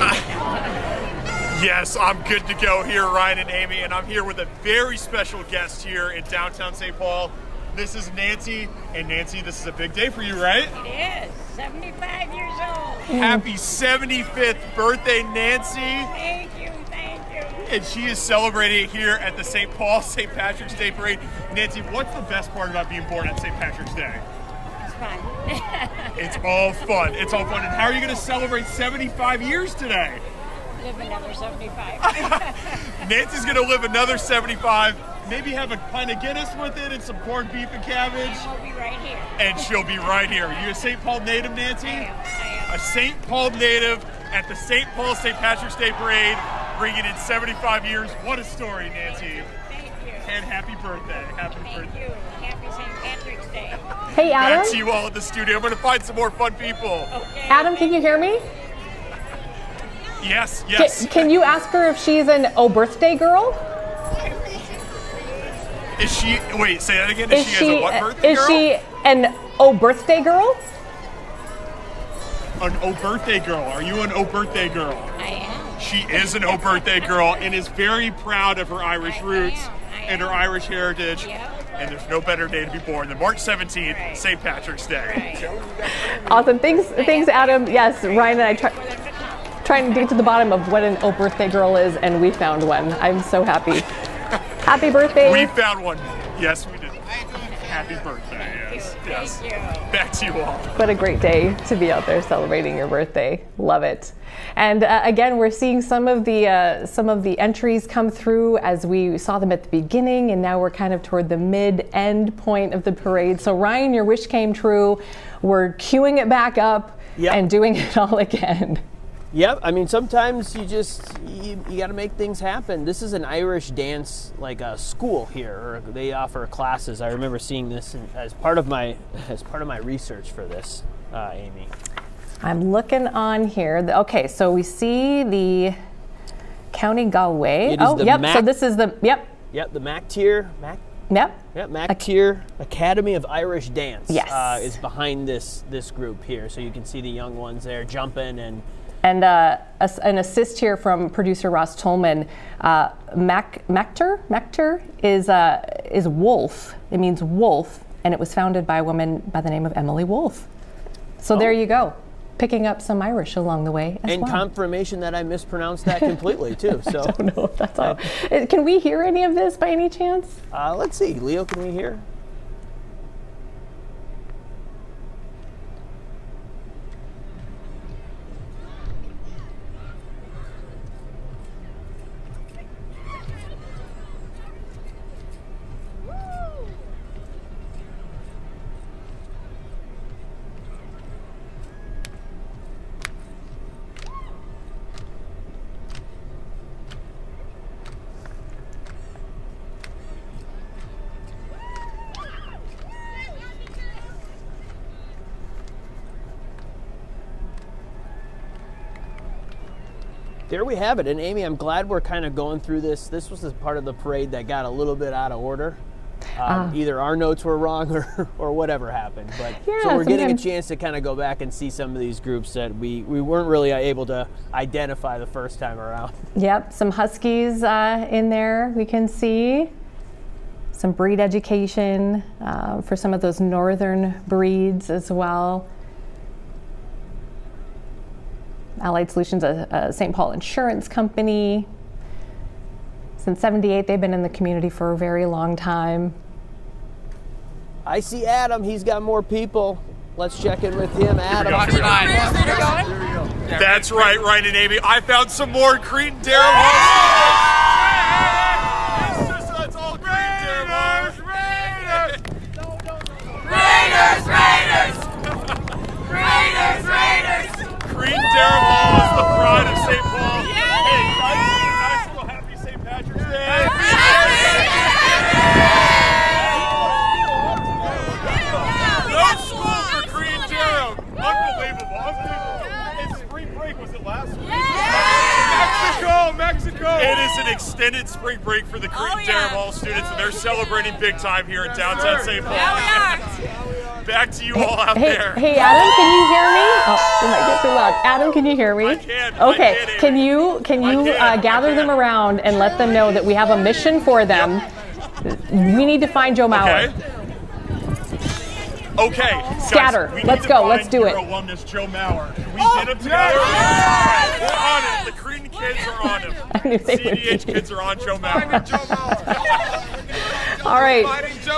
Yes, I'm good to go here, Ryan and Amy, and I'm here with a very special guest here in downtown St. Paul. This is Nancy, and Nancy, this is a big day for you, right? It is. 75 years old. Happy 75th birthday, Nancy. Thank you. And she is celebrating here at the St. St. Patrick's Day Parade. Nancy, what's the best part about being born on St. Patrick's Day? It's fun. It's all fun. It's all fun. And how are you going to celebrate 75 years today? Live another 75. Nancy's going to live another 75. Maybe have a pint of Guinness with it and some corned beef and cabbage. And we'll be right here. And she'll be right here. Are you a St. Paul native, Nancy? I am. A St. Paul native at the St. Patrick's Day Parade, bringing in 75 years. What a story, Nancy. Thank you. And happy birthday. Happy birthday. Thank you. Happy St. Patrick's Day. Hey, Adam. Back to you all in the studio. I'm going to find some more fun people. Okay. Adam, can you hear me? Yes. Can you ask her if she's an birthday girl? Is she, wait, say that again. Is she a what birthday girl? Is she an birthday girl? An birthday girl. Are you an I birthday girl? am. She is an birthday girl and is very proud of her Irish roots and her Irish heritage. Yep. And there's no better day to be born than March 17th, St. Patrick's Day. Right. Awesome. Thanks, Adam. Yes, Ryan and I trying to get to the bottom of what an birthday girl is, and we found one. I'm so happy. Happy birthday. We found one. Yes, we did. Happy birthday. Yes. Thank you. Back to you all. What a great day to be out there celebrating your birthday. Love it. And again, we're seeing some of the entries come through as we saw them at the beginning, and now we're kind of toward the mid-end point of the parade. So Ryan, your wish came true. We're queuing it back up and doing it all again. Yep, I mean, sometimes you got to make things happen. This is an Irish dance, like a school here, or they offer classes. I remember seeing this as part of my research for this, Amy. I'm looking on here. Okay, so we see the County Galway. So this is the the MAC tier. MAC tier Academy of Irish Dance. Yes. Is behind this group here, so you can see the young ones there jumping and an assist here from producer Ross Tolman. Mactor is wolf. It means wolf, and it was founded by a woman by the name of Emily Wolfe. So there you go, picking up some Irish along the way as well. Confirmation that I mispronounced that completely too. So I don't know if that's all. Can we hear any of this by any chance? Let's see, Leo, can we hear? There we have it. And Amy, I'm glad we're kind of going through this. This was the part of the parade that got a little bit out of order. Either our notes were wrong or whatever happened. But so we're getting a chance to kind of go back and see some of these groups that we weren't really able to identify the first time around. Yep, some Huskies in there we can see. Some breed education for some of those northern breeds as well. Allied Solutions, a St. Paul insurance company. Since '78, they've been in the community for a very long time. I see Adam. He's got more people. Let's check in with him. Adam. That's right, Ryan and Amy. I found some more Cretin Durham. It's all Cretin Durham. Raiders! Cretin Durham Hall is the pride of St. Paul. Hey, nice little happy St. Patrick's Day. No school for Cretin Durham. Unbelievable. It's spring break. Was it last week? Mexico. It is an extended spring break for the Cretin Durham Hall students, and they're celebrating big time here in downtown St. Paul. Back to you all out there. Hey, Adam, can you hear me? Oh, it might get too loud. Adam, can you hear me? I can. Okay, I can you gather them around and let them know that we have a mission for them? We need to find Joe Mauer. Okay. Scatter. Guys, let's go. Let's do it. Alumnus Joe Mauer. Can we get him together? Yeah. We're on it. The Cretin kids are on him. CDH kids are on Joe Mauer. All right. We're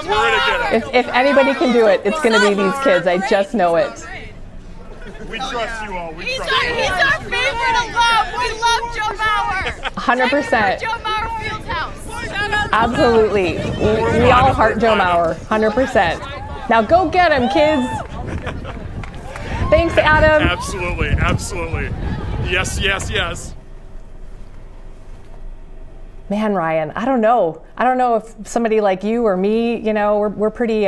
gonna get him. If anybody can do it, it's going to be these kids. I just know it. We trust you all. He's our favorite alum. We love Joe Mauer. 100%. Joe Mauer Fieldhouse. Absolutely. We all heart Joe Mauer. 100%. Now go get him, kids. Thanks, Adam. Absolutely. Yes. Man, Ryan, I don't know if somebody like you or me, we're pretty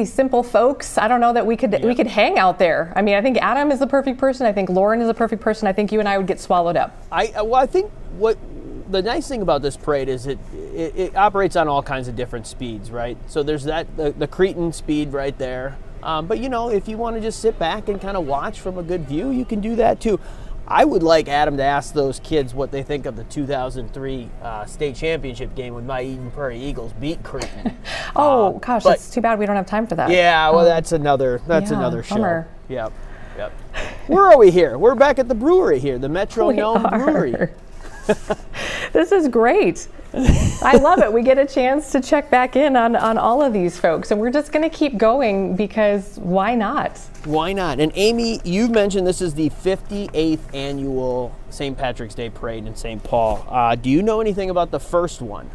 simple folks. I don't know that we could hang out there. I mean, I think Adam is the perfect person. I think Lauren is the perfect person. I think you and I would get swallowed up. I think what the nice thing about this parade is it operates on all kinds of different speeds, right? So there's the Cretin speed right there. But if you want to just sit back and kind of watch from a good view, you can do that too. I would like Adam to ask those kids what they think of the 2003 state championship game when my Eden Prairie Eagles beat Cretin. Gosh, it's too bad we don't have time for that. Yeah, well, that's another show. Bummer. Yep. Where are we here? We're back at the brewery here, the Metro Gnome Brewery. This is great. I love it. We get a chance to check back in on all of these folks, and we're just going to keep going because why not? Why not? And Amy, you mentioned this is the 58th annual St. Patrick's Day Parade in St. Paul. Do you know anything about the first one?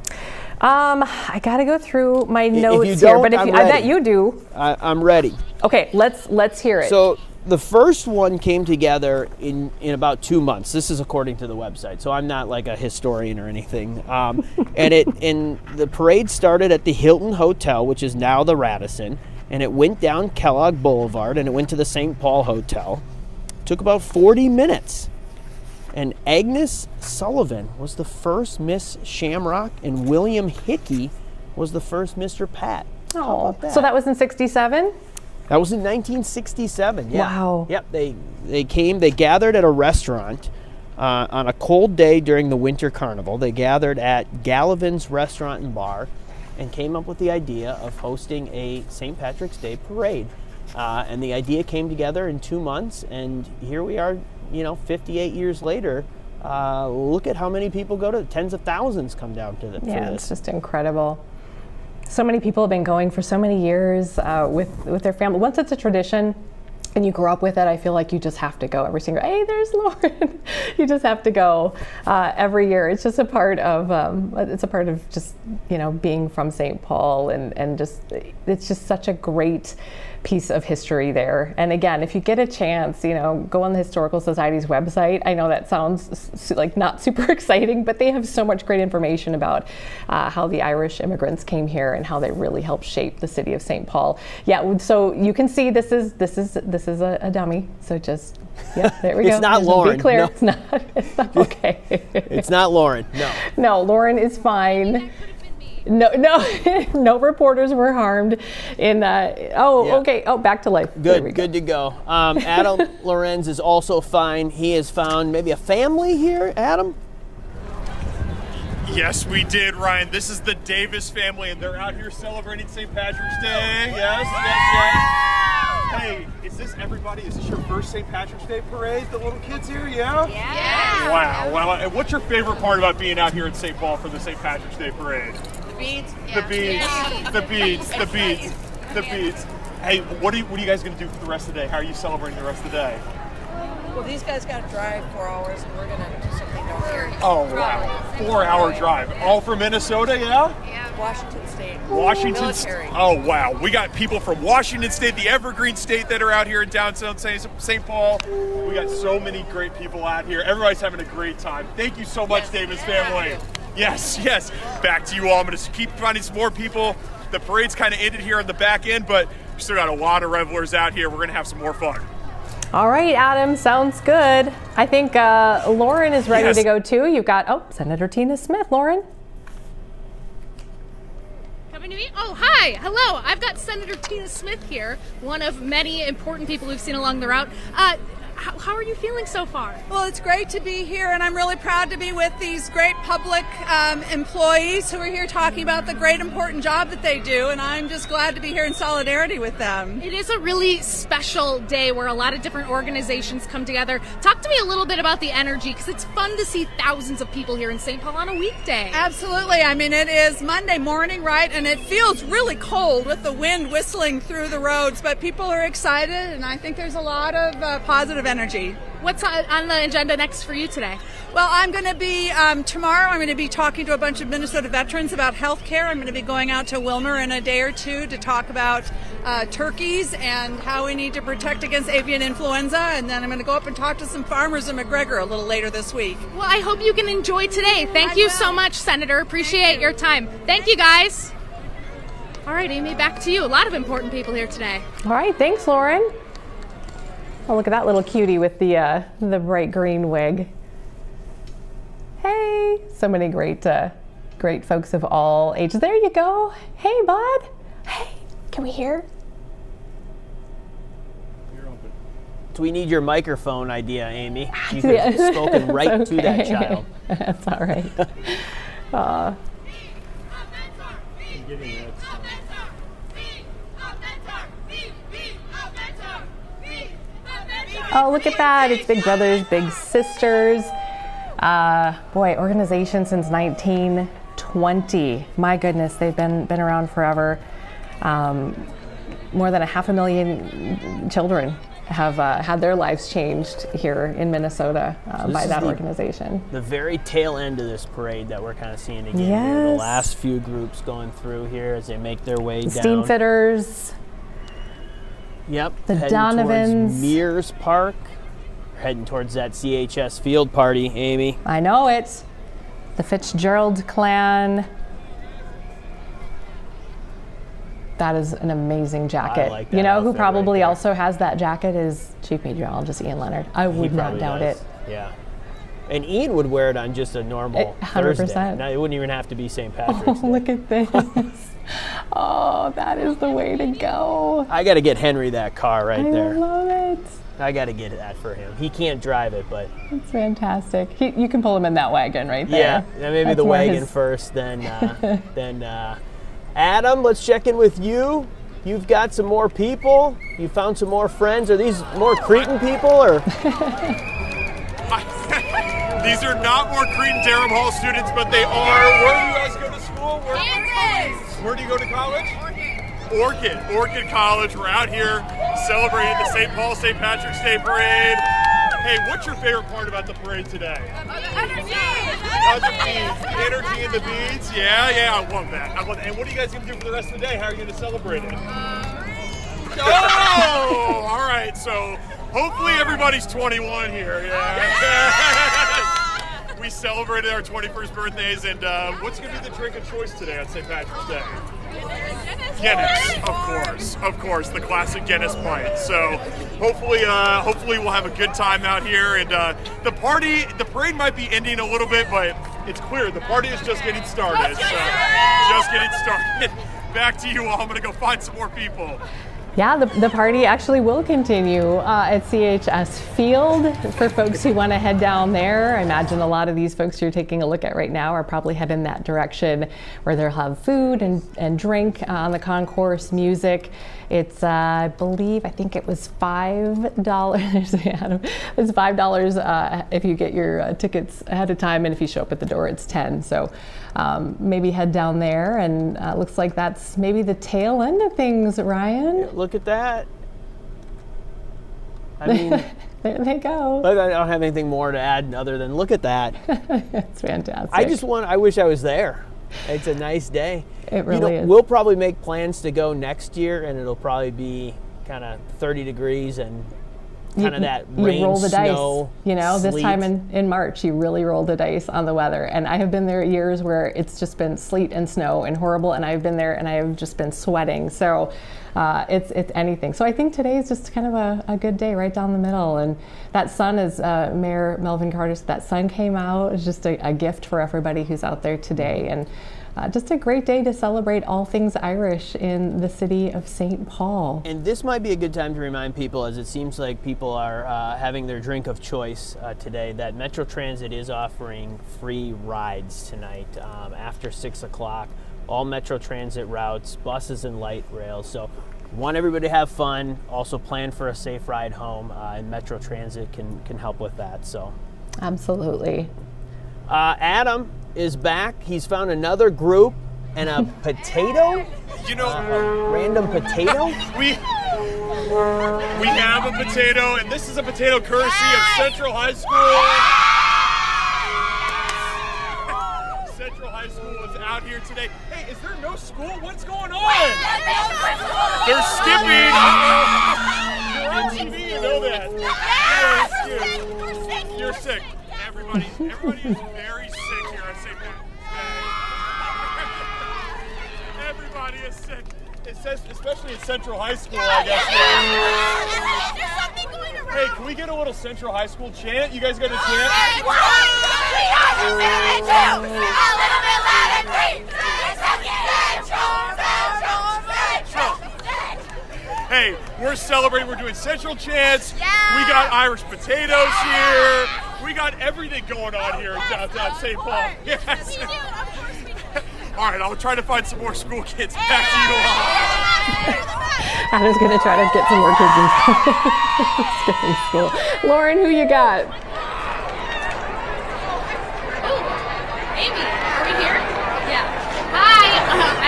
I got to go through my notes if you don't, here, but I bet you do. I'm ready. Okay, let's hear it. So the first one came together in about 2 months. This is according to the website, so I'm not like a historian or anything. And the parade started at the Hilton Hotel, which is now the Radisson, and it went down Kellogg Boulevard, and it went to the St. Paul Hotel. It took about 40 minutes. And Agnes Sullivan was the first Miss Shamrock, and William Hickey was the first Mr. Pat. Oh, so that was in 67? That was in 1967. Yeah. Wow. Yep. They gathered at a restaurant on a cold day during the Winter Carnival. They gathered at Gallivan's Restaurant and Bar and came up with the idea of hosting a St. Patrick's Day parade. And the idea came together in 2 months, and here we are, 58 years later. Look at how many people go to it. Tens of thousands come down to for this. Yeah, it's just incredible. So many people have been going for so many years with their family. Once it's a tradition and you grow up with it, I feel like you just have to go every single, hey, there's Lauren. You just have to go every year. It's just a part of, just, being from St. Paul and just, it's just such a great piece of history there. And again, if you get a chance, go on the Historical Society's website. I know that sounds like not super exciting, but they have so much great information about how the Irish immigrants came here and how they really helped shape the city of St. Paul. Yeah, so you can see this is a dummy. So just there we go. It's not Lauren. Be clear, No. it's not okay. It's not Lauren. No. No, Lauren is fine. No reporters were harmed in okay. Oh, back to life. Good to go. Adam Lorenz is also fine. He has found maybe a family here, Adam? Yes, we did, Ryan. This is the Davis family, and they're out here celebrating St. Patrick's Day. Yes. Hey, is this everybody? Is this your first St. Patrick's Day parade? The little kids here, yeah? Yeah. Wow. Well, and what's your favorite part about being out here in St. Paul for the St. Patrick's Day parade? Beads. The beads. Hey, what are you guys going to do for the rest of the day? How are you celebrating the rest of the day? Well, these guys got to drive 4 hours, and we're going to do something down here. Oh, wow. 4-hour drive. All from Minnesota, yeah? Yeah, Washington State. Washington State. Oh, wow. We got people from Washington State, the Evergreen State, that are out here in downtown St. Paul. We got so many great people out here. Everybody's having a great time. Thank you so much, Davis family. Yes. Back to you all. I'm going to keep finding some more people. The parade's kind of ended here on the back end, but we still got a lot of revelers out here. We're going to have some more fun. All right, Adam, sounds good. I think Lauren is ready to go too. You've got, Senator Tina Smith. Lauren? Coming to me? Oh, hi. Hello. I've got Senator Tina Smith here, one of many important people we've seen along the route. How are you feeling so far? Well, it's great to be here, and I'm really proud to be with these great public employees who are here talking about the great important job that they do, and I'm just glad to be here in solidarity with them. It is a really special day where a lot of different organizations come together. Talk to me a little bit about the energy, because it's fun to see thousands of people here in St. Paul on a weekday. Absolutely. I mean, it is Monday morning, right, and it feels really cold with the wind whistling through the roads, but people are excited, and I think there's a lot of positive energy. What's on the agenda next for you today? Well, I'm going to be, tomorrow I'm going to be talking to a bunch of Minnesota veterans about health care. I'm going to be going out to Wilmer in a day or two to talk about turkeys and how we need to protect against avian influenza. And then I'm going to go up and talk to some farmers in McGregor a little later this week. Well, I hope you can enjoy today. Thank you so much, Senator. Appreciate your time. Thank you, guys. All right, Amy, back to you. A lot of important people here today. All right, thanks, Lauren. Oh, look at that little cutie with the bright green wig. Hey, so many great folks of all ages. There you go. Hey, bud. Hey, can we hear? So we need your microphone idea, Amy. You could have spoken right to that child. That's all right. Oh, look at that. It's Big Brothers, Big Sisters. Boy, organization since 1920. My goodness, they've been around forever. More than 500,000 children have had their lives changed here in Minnesota by that organization. The very tail end of this parade that we're kind of seeing again here. The last few groups going through here as they make their way down. Steam fitters. Yep. The heading Donovans. towards Mears Park. Heading towards that CHS field party, Amy. I know it. The Fitzgerald clan. That is an amazing jacket. I like that you know who outfit probably right there. also has that jacket is Chief Meteorologist Ian Leonard. I would not probably doubt does. it. Yeah. And Ian would wear it on just a normal 100%. Thursday. Now, it wouldn't even have to be St. Patrick's Oh, Day. look at this. Oh, that is the way to go. I got to get Henry that car right I there. love it. I got to get that for him. He can't drive it, but It's fantastic. You can pull him in that wagon right there. yeah, maybe That's the where wagon his- first, then Adam, let's check in with you. You've got some more people. You found some more friends. Are these more Cretan people or? These are not more Cretan-Durham Hall students, but they are. Where do you guys go to school? Where do you go to college? Orchid College. We're out here celebrating the St. Paul-St. Patrick's Day Parade. Hey, what's your favorite part about the parade today? The beads. The energy and the beads. Yeah, I love that. And what are you guys going to do for the rest of the day? How are you going to celebrate it? Oh, all right. So hopefully everybody's 21 here. Yeah. We celebrated our 21st birthdays, and what's going to be the drink of choice today on St. Patrick's Day? Guinness, of course, the classic Guinness pint. So hopefully we'll have a good time out here, and the parade might be ending a little bit, but it's clear the party is just getting started. Just getting started. Back to you all. I'm gonna go find some more people. Yeah, the party actually will continue at CHS Field for folks who want to head down there. I imagine a lot of these folks you're taking a look at right now are probably heading that direction where they'll have food and drink on the concourse, music. It's, I think it was $5. It's $5 if you get your tickets ahead of time, and if you show up at the door, it's $10. So maybe head down there, and looks like that's maybe the tail end of things, Ryan. Look at that. I mean, there they go. I don't have anything more to add other than look at that. It's fantastic. I wish I was there. It's a nice day. It really is. We'll probably make plans to go next year, and it'll probably be kind of 30 degrees and kind of that rain, you roll the snow, dice. This sleet. time in March, you really roll the dice on the weather. And I have been there years where it's just been sleet and snow and horrible, and I've been there and I have just been sweating. So it's anything. So I think today is just kind of a good day right down the middle. And that sun, as Mayor Melvin Carter said, that sun came out. It's just a gift for everybody who's out there today. And just a great day to celebrate all things Irish in the city of St. Paul. And this might be a good time to remind people, as it seems like people are having their drink of choice today, that Metro Transit is offering free rides tonight after 6 o'clock. All Metro Transit routes, buses and light rails. So want everybody to have fun, also plan for a safe ride home, and Metro Transit can help with that. So Absolutely. Adam is back. He's found another group and a potato. A random potato. We have a potato, and this is a potato courtesy of Central High School. Central High School is out here today. Hey, is there no school? What's going on? They're skipping. You're on TV, you know that. You're sick. Everybody is very sick here at St. Patrick's Day. Everybody is sick. It says, especially at Central High School, I guess. Hey, can we get a little Central High School chant? You guys got a chant? Hey, we're celebrating. We're doing Central chants. We got Irish potatoes here. We got everything going on here in downtown St. Paul. Yes. All right, I'll try to find some more school kids. Back to you all. Adam's going to try to get some more kids in skipping school. Lauren, who you got? Amy, are we here? Yeah. Hi.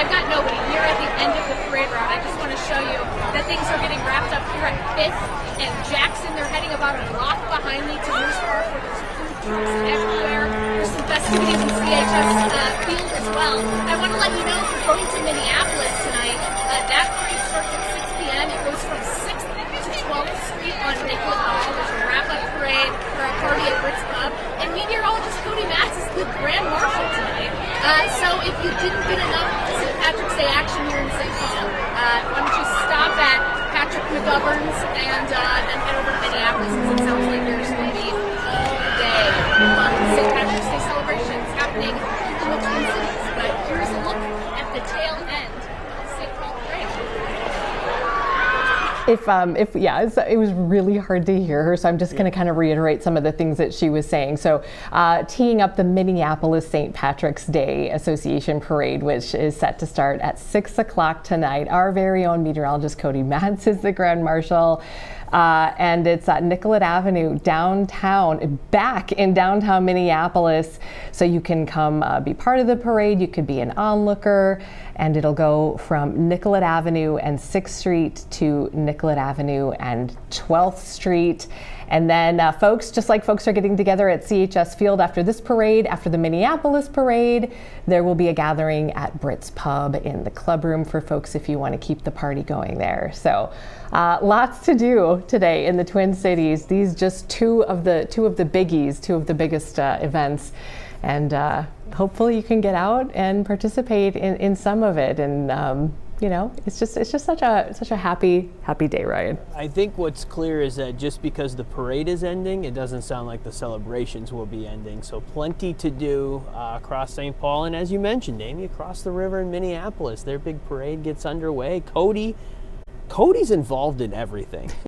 I've got nobody. We're at the end of the parade route. I just want to show you that things are getting wrapped up here at 5th and Jackson. They're heading about a block behind me to Moose Park, where there's food trucks everywhere. There's some festivities in CHS Field as well. I want to let you know, if you're going to Minneapolis tonight, that parade starts at 6 p.m. It goes from 6th So if you didn't get enough St. Patrick's Day action here in St. Paul, why don't you stop at Patrick McGovern's and head over to Minneapolis, because it sounds like there's going to be all day fun St. Patrick's Day celebrations happening in the Twin Cities. But here's a look at the tail end of St. Paul Parade. It was really hard to hear her, so I'm just going to kind of reiterate some of the things that she was saying. So teeing up the Minneapolis-St. Patrick's Day Association Parade, which is set to start at 6 o'clock tonight. Our very own meteorologist Cody Matz is the Grand Marshal. And it's at Nicollet Avenue downtown, back in downtown Minneapolis. So you can come be part of the parade. You could be an onlooker, and it'll go from Nicollet Avenue and 6th Street to Nicollet Avenue and 12th Street. And then folks are getting together at CHS Field after this parade, after the Minneapolis parade, there will be a gathering at Britt's Pub in the clubroom for folks if you want to keep the party going there. So lots to do today in the Twin Cities. These just two of the biggies, two of the biggest events. And hopefully you can get out and participate in some of it. And it's just such a happy day, Ryan. I think what's clear is that just because the parade is ending, it doesn't sound like the celebrations will be ending. So plenty to do across St. Paul, and as you mentioned, Amy, across the river in Minneapolis, their big parade gets underway. Cody's involved in everything.